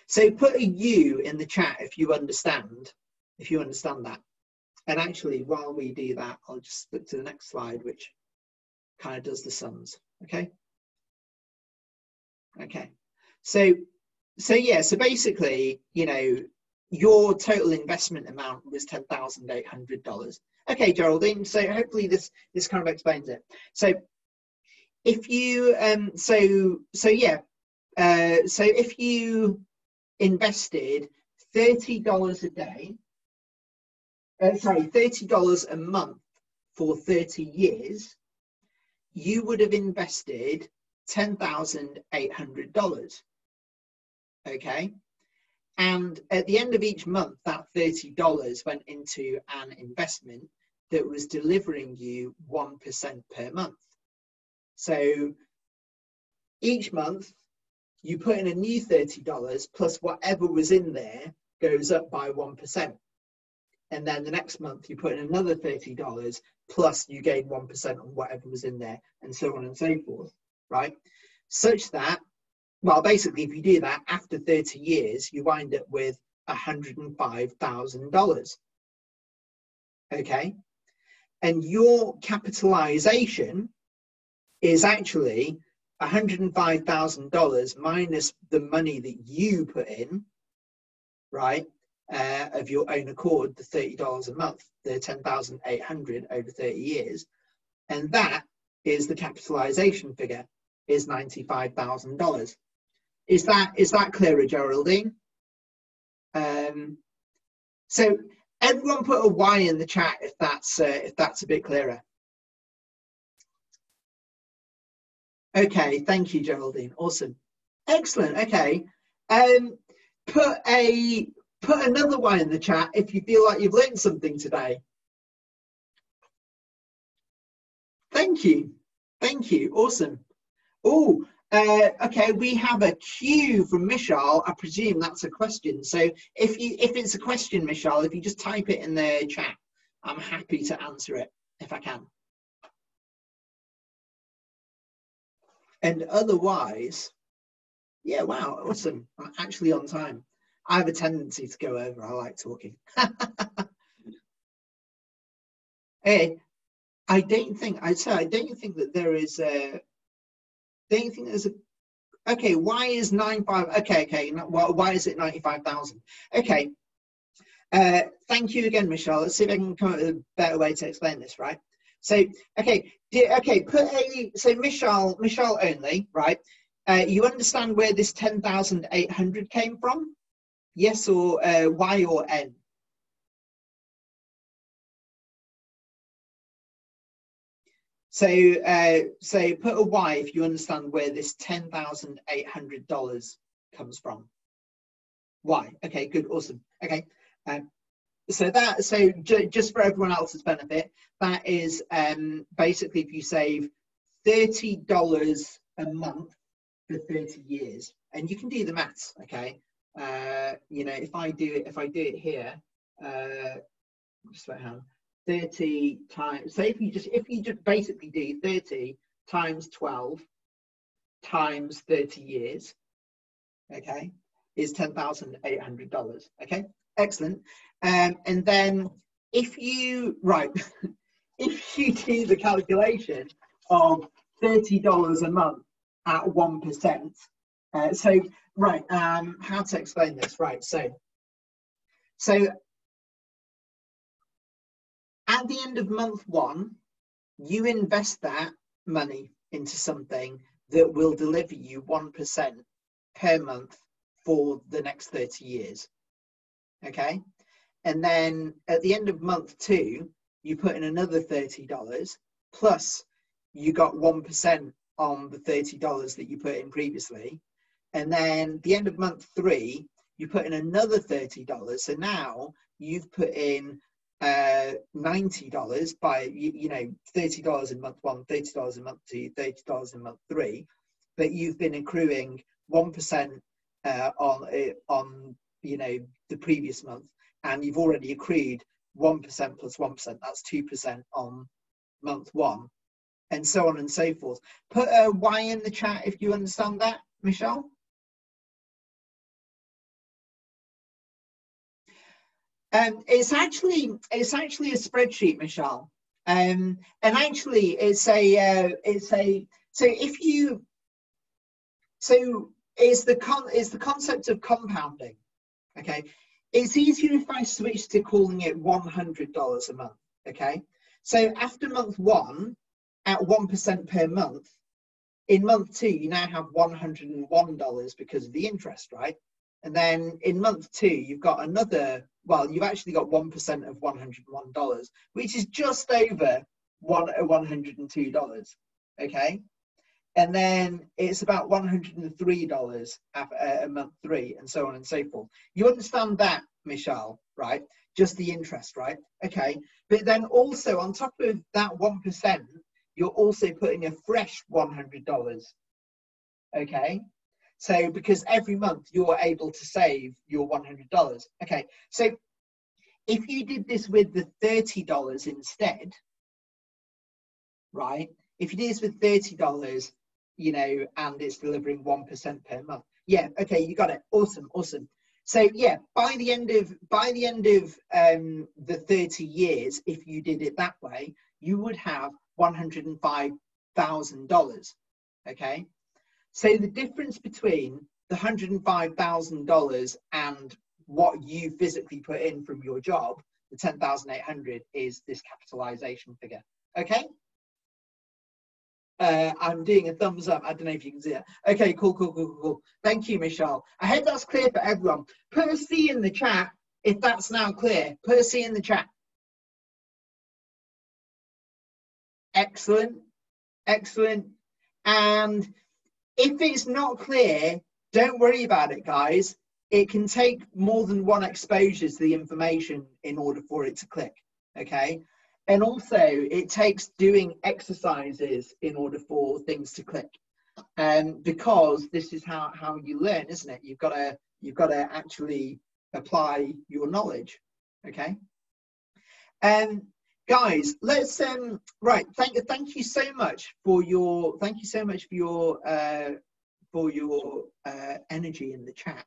Speaker 3: so put a U in the chat if you understand that. And actually, while we do that, I'll just look to the next slide, which kind of does the sums. Okay. Okay. So yeah. So basically, you know, your total investment amount was $10,800. Okay, Geraldine. So hopefully this kind of explains it. So if you so if you invested $30 a day, $30 a month for 30 years, you would have invested $10,800. Okay. And at the end of each month, that $30 went into an investment that was delivering you 1% per month. So each month, you put in a new $30 plus whatever was in there goes up by 1%. And then the next month, you put in another $30 plus you gain 1% on whatever was in there, and so on and so forth, right? Such that, well, basically, if you do that after 30 years, you wind up with $105,000. Okay. And your capitalization is actually $105,000 minus the money that you put in, right, of your own accord, the $30 a month, the $10,800 over 30 years. And that is the capitalization figure. is $95,000. Is that clearer, Geraldine? So everyone put a Y in the chat if that's a bit clearer. Okay, thank you, Geraldine. Awesome, excellent. Okay, put another Y in the chat if you feel like you've learned something today. Thank you, awesome. Oh, okay, we have a Q from Michelle. I presume that's a question. So if it's a question, Michelle, if you just type it in the chat, I'm happy to answer it if I can. And otherwise, yeah, wow, awesome. I'm actually on time. I have a tendency to go over. I like talking. Hey, I don't think that there is a. Don't think there's a. Okay, why is 95? Okay. Why is it 95,000? Okay. Thank you again, Michelle. Let's see if I can come up with a better way to explain this, right? So, okay, so Michelle only, right? You understand where this 10,800 came from? Yes or Y or N? So put a Y if you understand where this $10,800 comes from. Y. Okay, good, awesome. Okay, so just for everyone else's benefit, that is basically if you save $30 a month for 30 years, and you can do the maths. Okay, you know, if I do it here, just wait, hang on. 30 times, so if you just basically do 30 times 12 times 30 years, okay, is $10,800. Okay, excellent. And then if you if you do the calculation of $30 a month at 1%, how to explain this, right? So at the end of month one, you invest that money into something that will deliver you 1% per month for the next 30 years. Okay. And then at the end of month two, you put in another $30 plus you got 1% on the $30 that you put in previously. And then at the end of month three, you put in another $30. So now you've put in $90 by, you know, $30 in month one, $30 in month two, $30 in month three, but you've been accruing 1% on you know, the previous month, and you've already accrued 1% plus 1%, that's 2% on month one, and so on and so forth. Put a Y in the chat if you understand that, Michelle. It's actually a spreadsheet, Michelle, and actually it's the concept of compounding. Okay, it's easier if I switch to calling it $100 a month. Okay, so after month one, at 1% per month, in month two you now have $101 because of the interest, right? And then in month two, you've got another, well, you've actually got 1% of $101, which is just over $102, okay? And then it's about $103 at month three, and so on and so forth. You understand that, Michelle, right? Just the interest, right? Okay, but then also on top of that 1%, you're also putting a fresh $100, okay? So because every month you're able to save your $100. Okay, so if you did this with the $30 instead, right? If you do this with $30, you know, and it's delivering 1% per month. Yeah, okay, you got it. Awesome, awesome. So yeah, by the end of the 30 years, if you did it that way, you would have $105,000. Okay. So the difference between the $105,000 and what you physically put in from your job, the 10,800, is this capitalization figure. Okay. I'm doing a thumbs up. I don't know if you can see it. Okay, cool. Thank you, Michelle. I hope that's clear for everyone. Put a C in the chat if that's now clear. Put a C in the chat. Excellent. And if it's not clear, don't worry about it, guys. It can take more than one exposure to the information in order for it to click, okay? And also, it takes doing exercises in order for things to click. Because this is how you learn, isn't it? You've got to actually apply your knowledge, okay? Guys, let's right. Thank you so much for your energy in the chat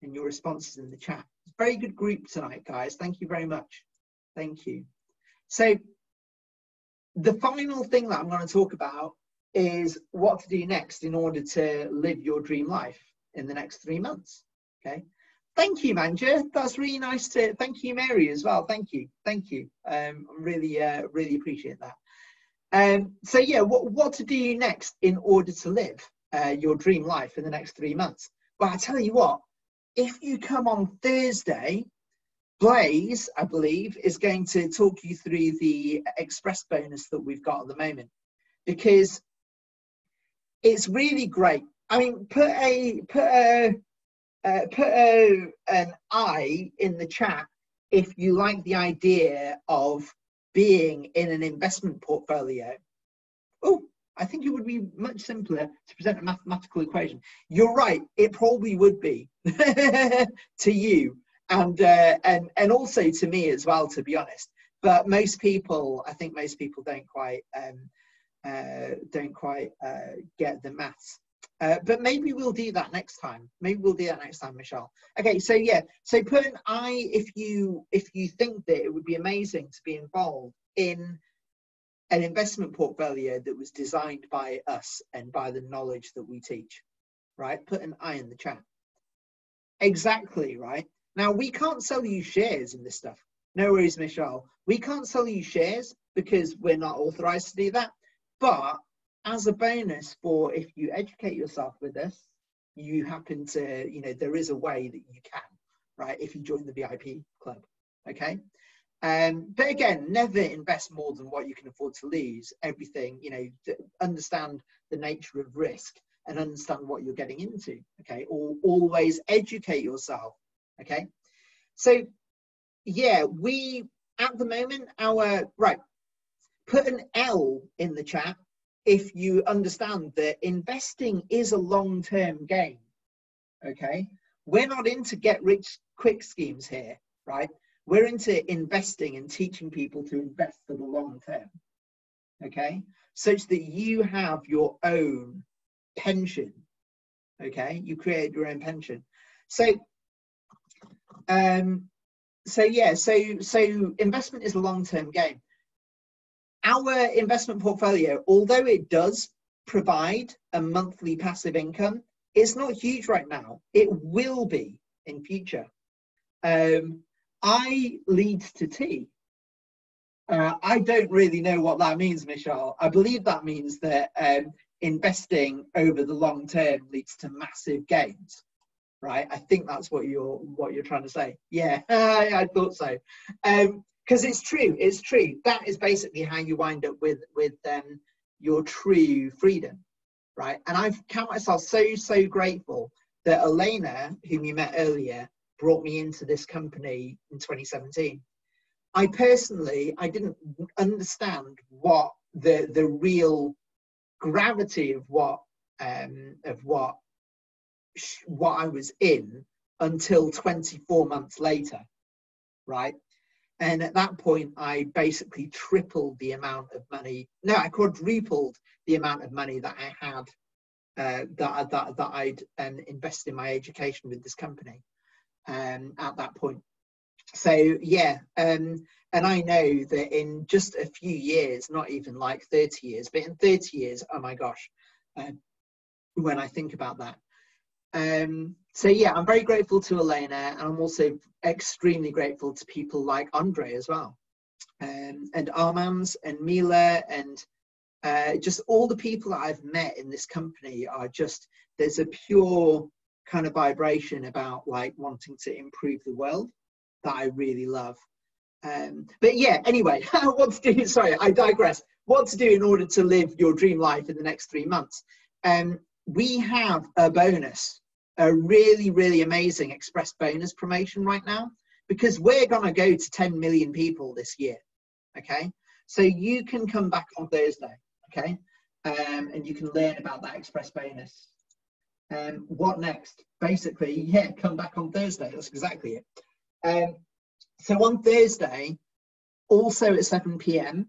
Speaker 3: and your responses in the chat. It's a very good group tonight, guys. Thank you very much. Thank you. So the final thing that I'm going to talk about is what to do next in order to live your dream life in the next 3 months. Okay. Thank you, Manja. That's really nice to. Thank you, Mary, as well. Thank you. I really appreciate that. So yeah, what to do next in order to live your dream life in the next 3 months? Well, I tell you what. If you come on Thursday, Blaze, I believe, is going to talk you through the express bonus that we've got at the moment, because it's really great. I mean, put an I in the chat if you like the idea of being in an investment portfolio. Oh, I think it would be much simpler to present a mathematical equation. You're right, it probably would be to you. And also to me as well, to be honest. But most people, I think most people don't quite get the maths. But maybe we'll do that next time. Michelle. Okay, so yeah, so put an I if you think that it would be amazing to be involved in an investment portfolio that was designed by us and by the knowledge that we teach. Right? Put an I in the chat. Exactly, right? Now, we can't sell you shares in this stuff. No worries, Michelle. We can't sell you shares because we're not authorized to do that. But as a bonus for if you educate yourself with this, you happen to, there is a way that you can, right? If you join the VIP club, okay? But again, never invest more than what you can afford to lose. Everything, understand the nature of risk and understand what you're getting into, okay? Or always educate yourself. Okay, so yeah, we at the moment put an L in the chat if you understand that investing is a long-term game. Okay, we're not into get rich quick schemes here, right? We're into investing and teaching people to invest for the long term. Okay, such that you have your own pension. Okay, you create your own pension. So investment is a long-term game. Our investment portfolio, although it does provide a monthly passive income, it's not huge right now. It will be in future. I leads to T. I don't really know what that means, Michelle. I believe that means that investing over the long term leads to massive gains. Right, I think that's what you're trying to say. Yeah, I thought so. Because it's true. That is basically how you wind up with your true freedom, right? And I count myself so grateful that Elena, whom you met earlier, brought me into this company in 2017. I didn't understand what the real gravity of what I was in until 24 months later, right? And at that point, I basically tripled the amount of money. No, I quadrupled the amount of money that I had, that I'd invested in my education with this company at that point. So yeah, and I know that in just a few years, not even like 30 years, but in 30 years, oh my gosh, when I think about that. So yeah, I'm very grateful to Elena, and I'm also extremely grateful to people like Andre as well, and Armand and Mila and just all the people that I've met in this company are just, there's a pure kind of vibration about like wanting to improve the world that I really love. But yeah, anyway, what to do, sorry, I digress. What to do in order to live your dream life in the next 3 months. We have a bonus, a really, really amazing express bonus promotion right now, because we're going to go to 10 million people this year. Okay, so you can come back on Thursday, okay, and you can learn about that express bonus. What next? Basically, yeah, come back on Thursday. That's exactly it. So on Thursday, also at 7 p.m,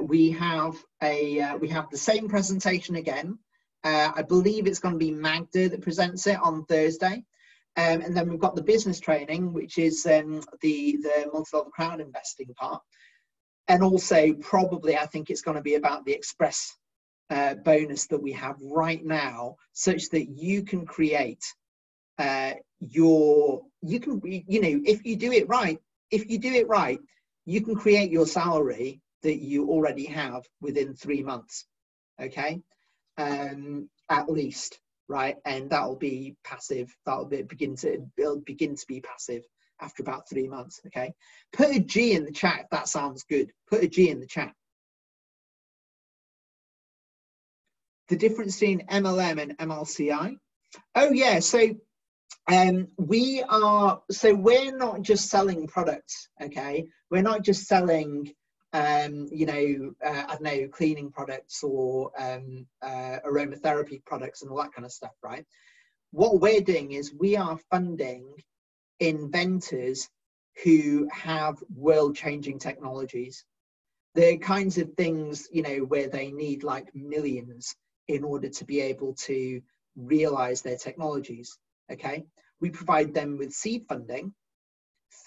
Speaker 3: we have the same presentation again. I believe it's going to be Magda that presents it on Thursday. And then we've got the business training, which is the multi-level crowd investing part. And also probably, I think it's going to be about the express bonus that we have right now, such that you can create if you do it right, you can create your salary that you already have within 3 months. Okay, at least, right? And that'll be passive. It'll begin to be passive after about 3 months. Okay, put a G in the chat if that sounds good. Put a G in the chat. The difference between MLM and MLCI. Oh yeah, so we're not just selling products. Okay, we're not just selling I don't know, cleaning products or aromatherapy products and all that kind of stuff, right? What we're doing is we are funding inventors who have world-changing technologies. The kinds of things, where they need like millions in order to be able to realize their technologies, okay? We provide them with seed funding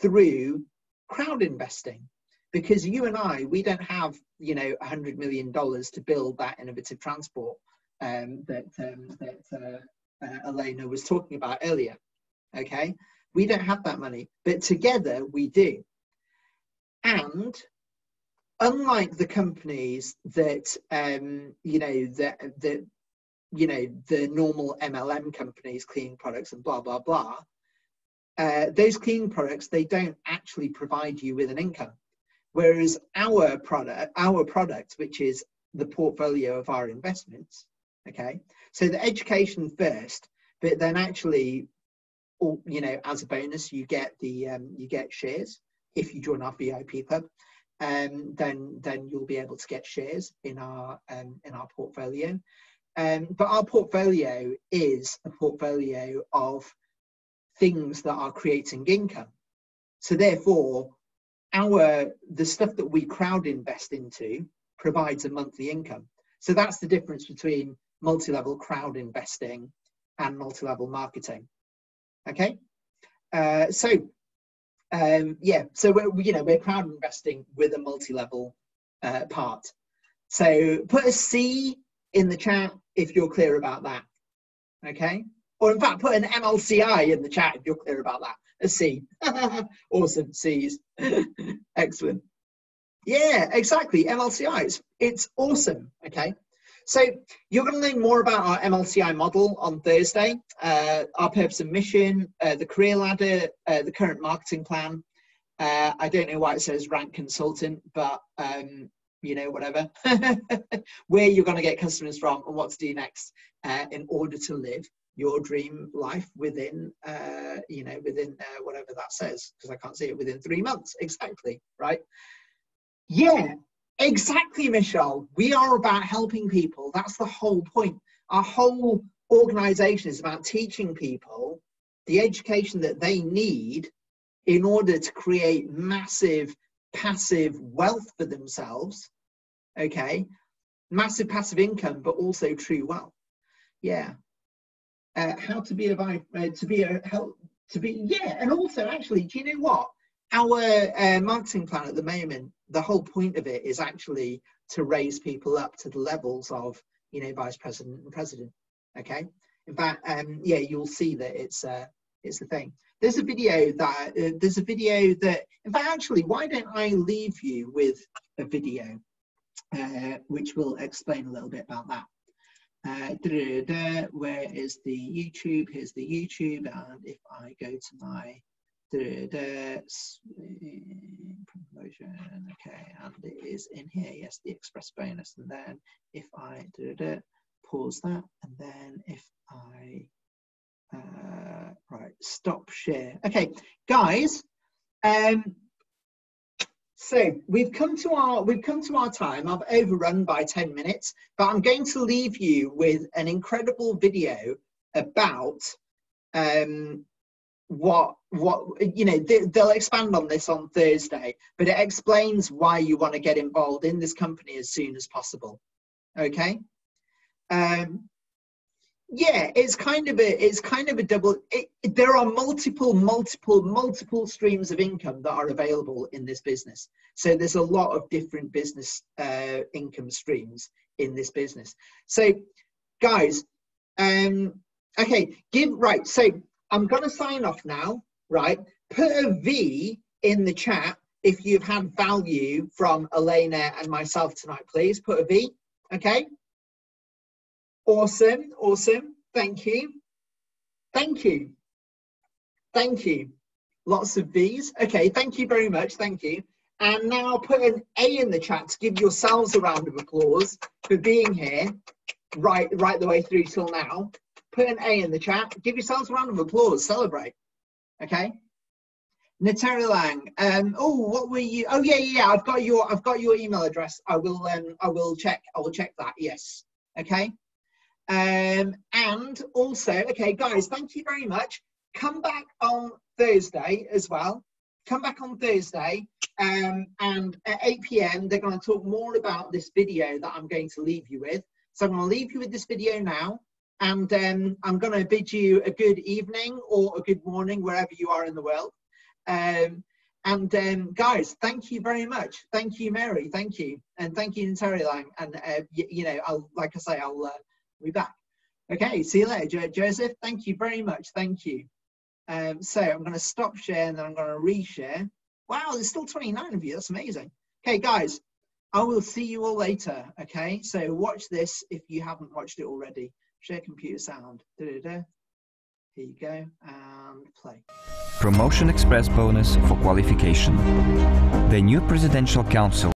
Speaker 3: through crowd investing. Because you and I, we don't have, $100 million to build that innovative transport that Elena was talking about earlier. Okay, we don't have that money, but together we do. And unlike the companies that the normal MLM companies, cleaning products and blah blah blah, those cleaning products, they don't actually provide you with an income. Whereas our product, which is the portfolio of our investments, okay, so the education first, but then actually, as a bonus, you get you get shares if you join our VIP club, then you'll be able to get shares in our portfolio. But our portfolio is a portfolio of things that are creating income. So therefore, the stuff that we crowd invest into provides a monthly income. So that's the difference between multi-level crowd investing and multi-level marketing. Okay, so we're crowd investing with a multi-level part. So put a C in the chat if you're clear about that. Okay, or in fact, put an MLCI in the chat if you're clear about that. A C. Awesome. C's. Excellent. Yeah, exactly. MLCIs. It's awesome. Okay. So you're going to learn more about our MLCI model on Thursday, our purpose and mission, the career ladder, the current marketing plan. I don't know why it says rank consultant, but whatever. Where you're going to get customers from and what to do next in order to live your dream life within whatever that says, because I can't see it, within 3 months. Exactly, right? Yeah, exactly, Michelle. We are about helping people. That's the whole point. Our whole organization is about teaching people the education that they need in order to create massive passive wealth for themselves. Okay, massive passive income, but also true wealth. Yeah. How to be and also actually, do you know what, our marketing plan at the moment, the whole point of it is actually to raise people up to the levels of vice president and president. Okay, in fact, you'll see that it's the thing. There's a video that in fact, actually, why don't I leave you with a video? which will explain a little bit about that. Where is the YouTube? Here's the YouTube, and if I go to my promotion, okay, and it is in here, yes, the express bonus. And then if I pause that, and then if I right, stop share. Okay, guys, so we've come to our time. I've overrun by 10 minutes, but I'm going to leave you with an incredible video about what you know. They'll expand on this on Thursday, but it explains why you want to get involved in this company as soon as possible. Okay. Yeah, it's kind of a double. There are multiple streams of income that are available in this business. So there's a lot of different business income streams in this business. So, guys, okay, right. So I'm gonna sign off now. Right, put a V in the chat if you've had value from Elena and myself tonight. Please put a V. Okay. Awesome, awesome. Thank you. Thank you. Thank you. Lots of V's. Okay, thank you very much. Thank you. And now put an A in the chat to give yourselves a round of applause for being here right the way through till now. Put an A in the chat. Give yourselves a round of applause. Celebrate. Okay. Nateri Lang. Oh, what were you? Oh yeah. I've got your email address. I will check that. Yes. Okay. And also, okay, guys, thank you very much. Come back on Thursday as well. Come back on Thursday, and at 8 p.m. they're going to talk more about this video that I'm going to leave you with. So I'm going to leave you with this video now, and I'm going to bid you a good evening or a good morning wherever you are in the world. Guys, thank you very much. Thank you, Mary. Thank you, and thank you, Nateri Lang. And you know, I'll be back. Okay, see you later, Joseph. Thank you very much. Thank you. So I'm going to stop share and then I'm going to reshare. Wow, there's still 29 of you. That's amazing. Okay, guys, I will see you all later. Okay, so watch this if you haven't watched it already. Share computer sound. Here you go, and play.
Speaker 4: Promotion Express bonus for qualification. The new Presidential Council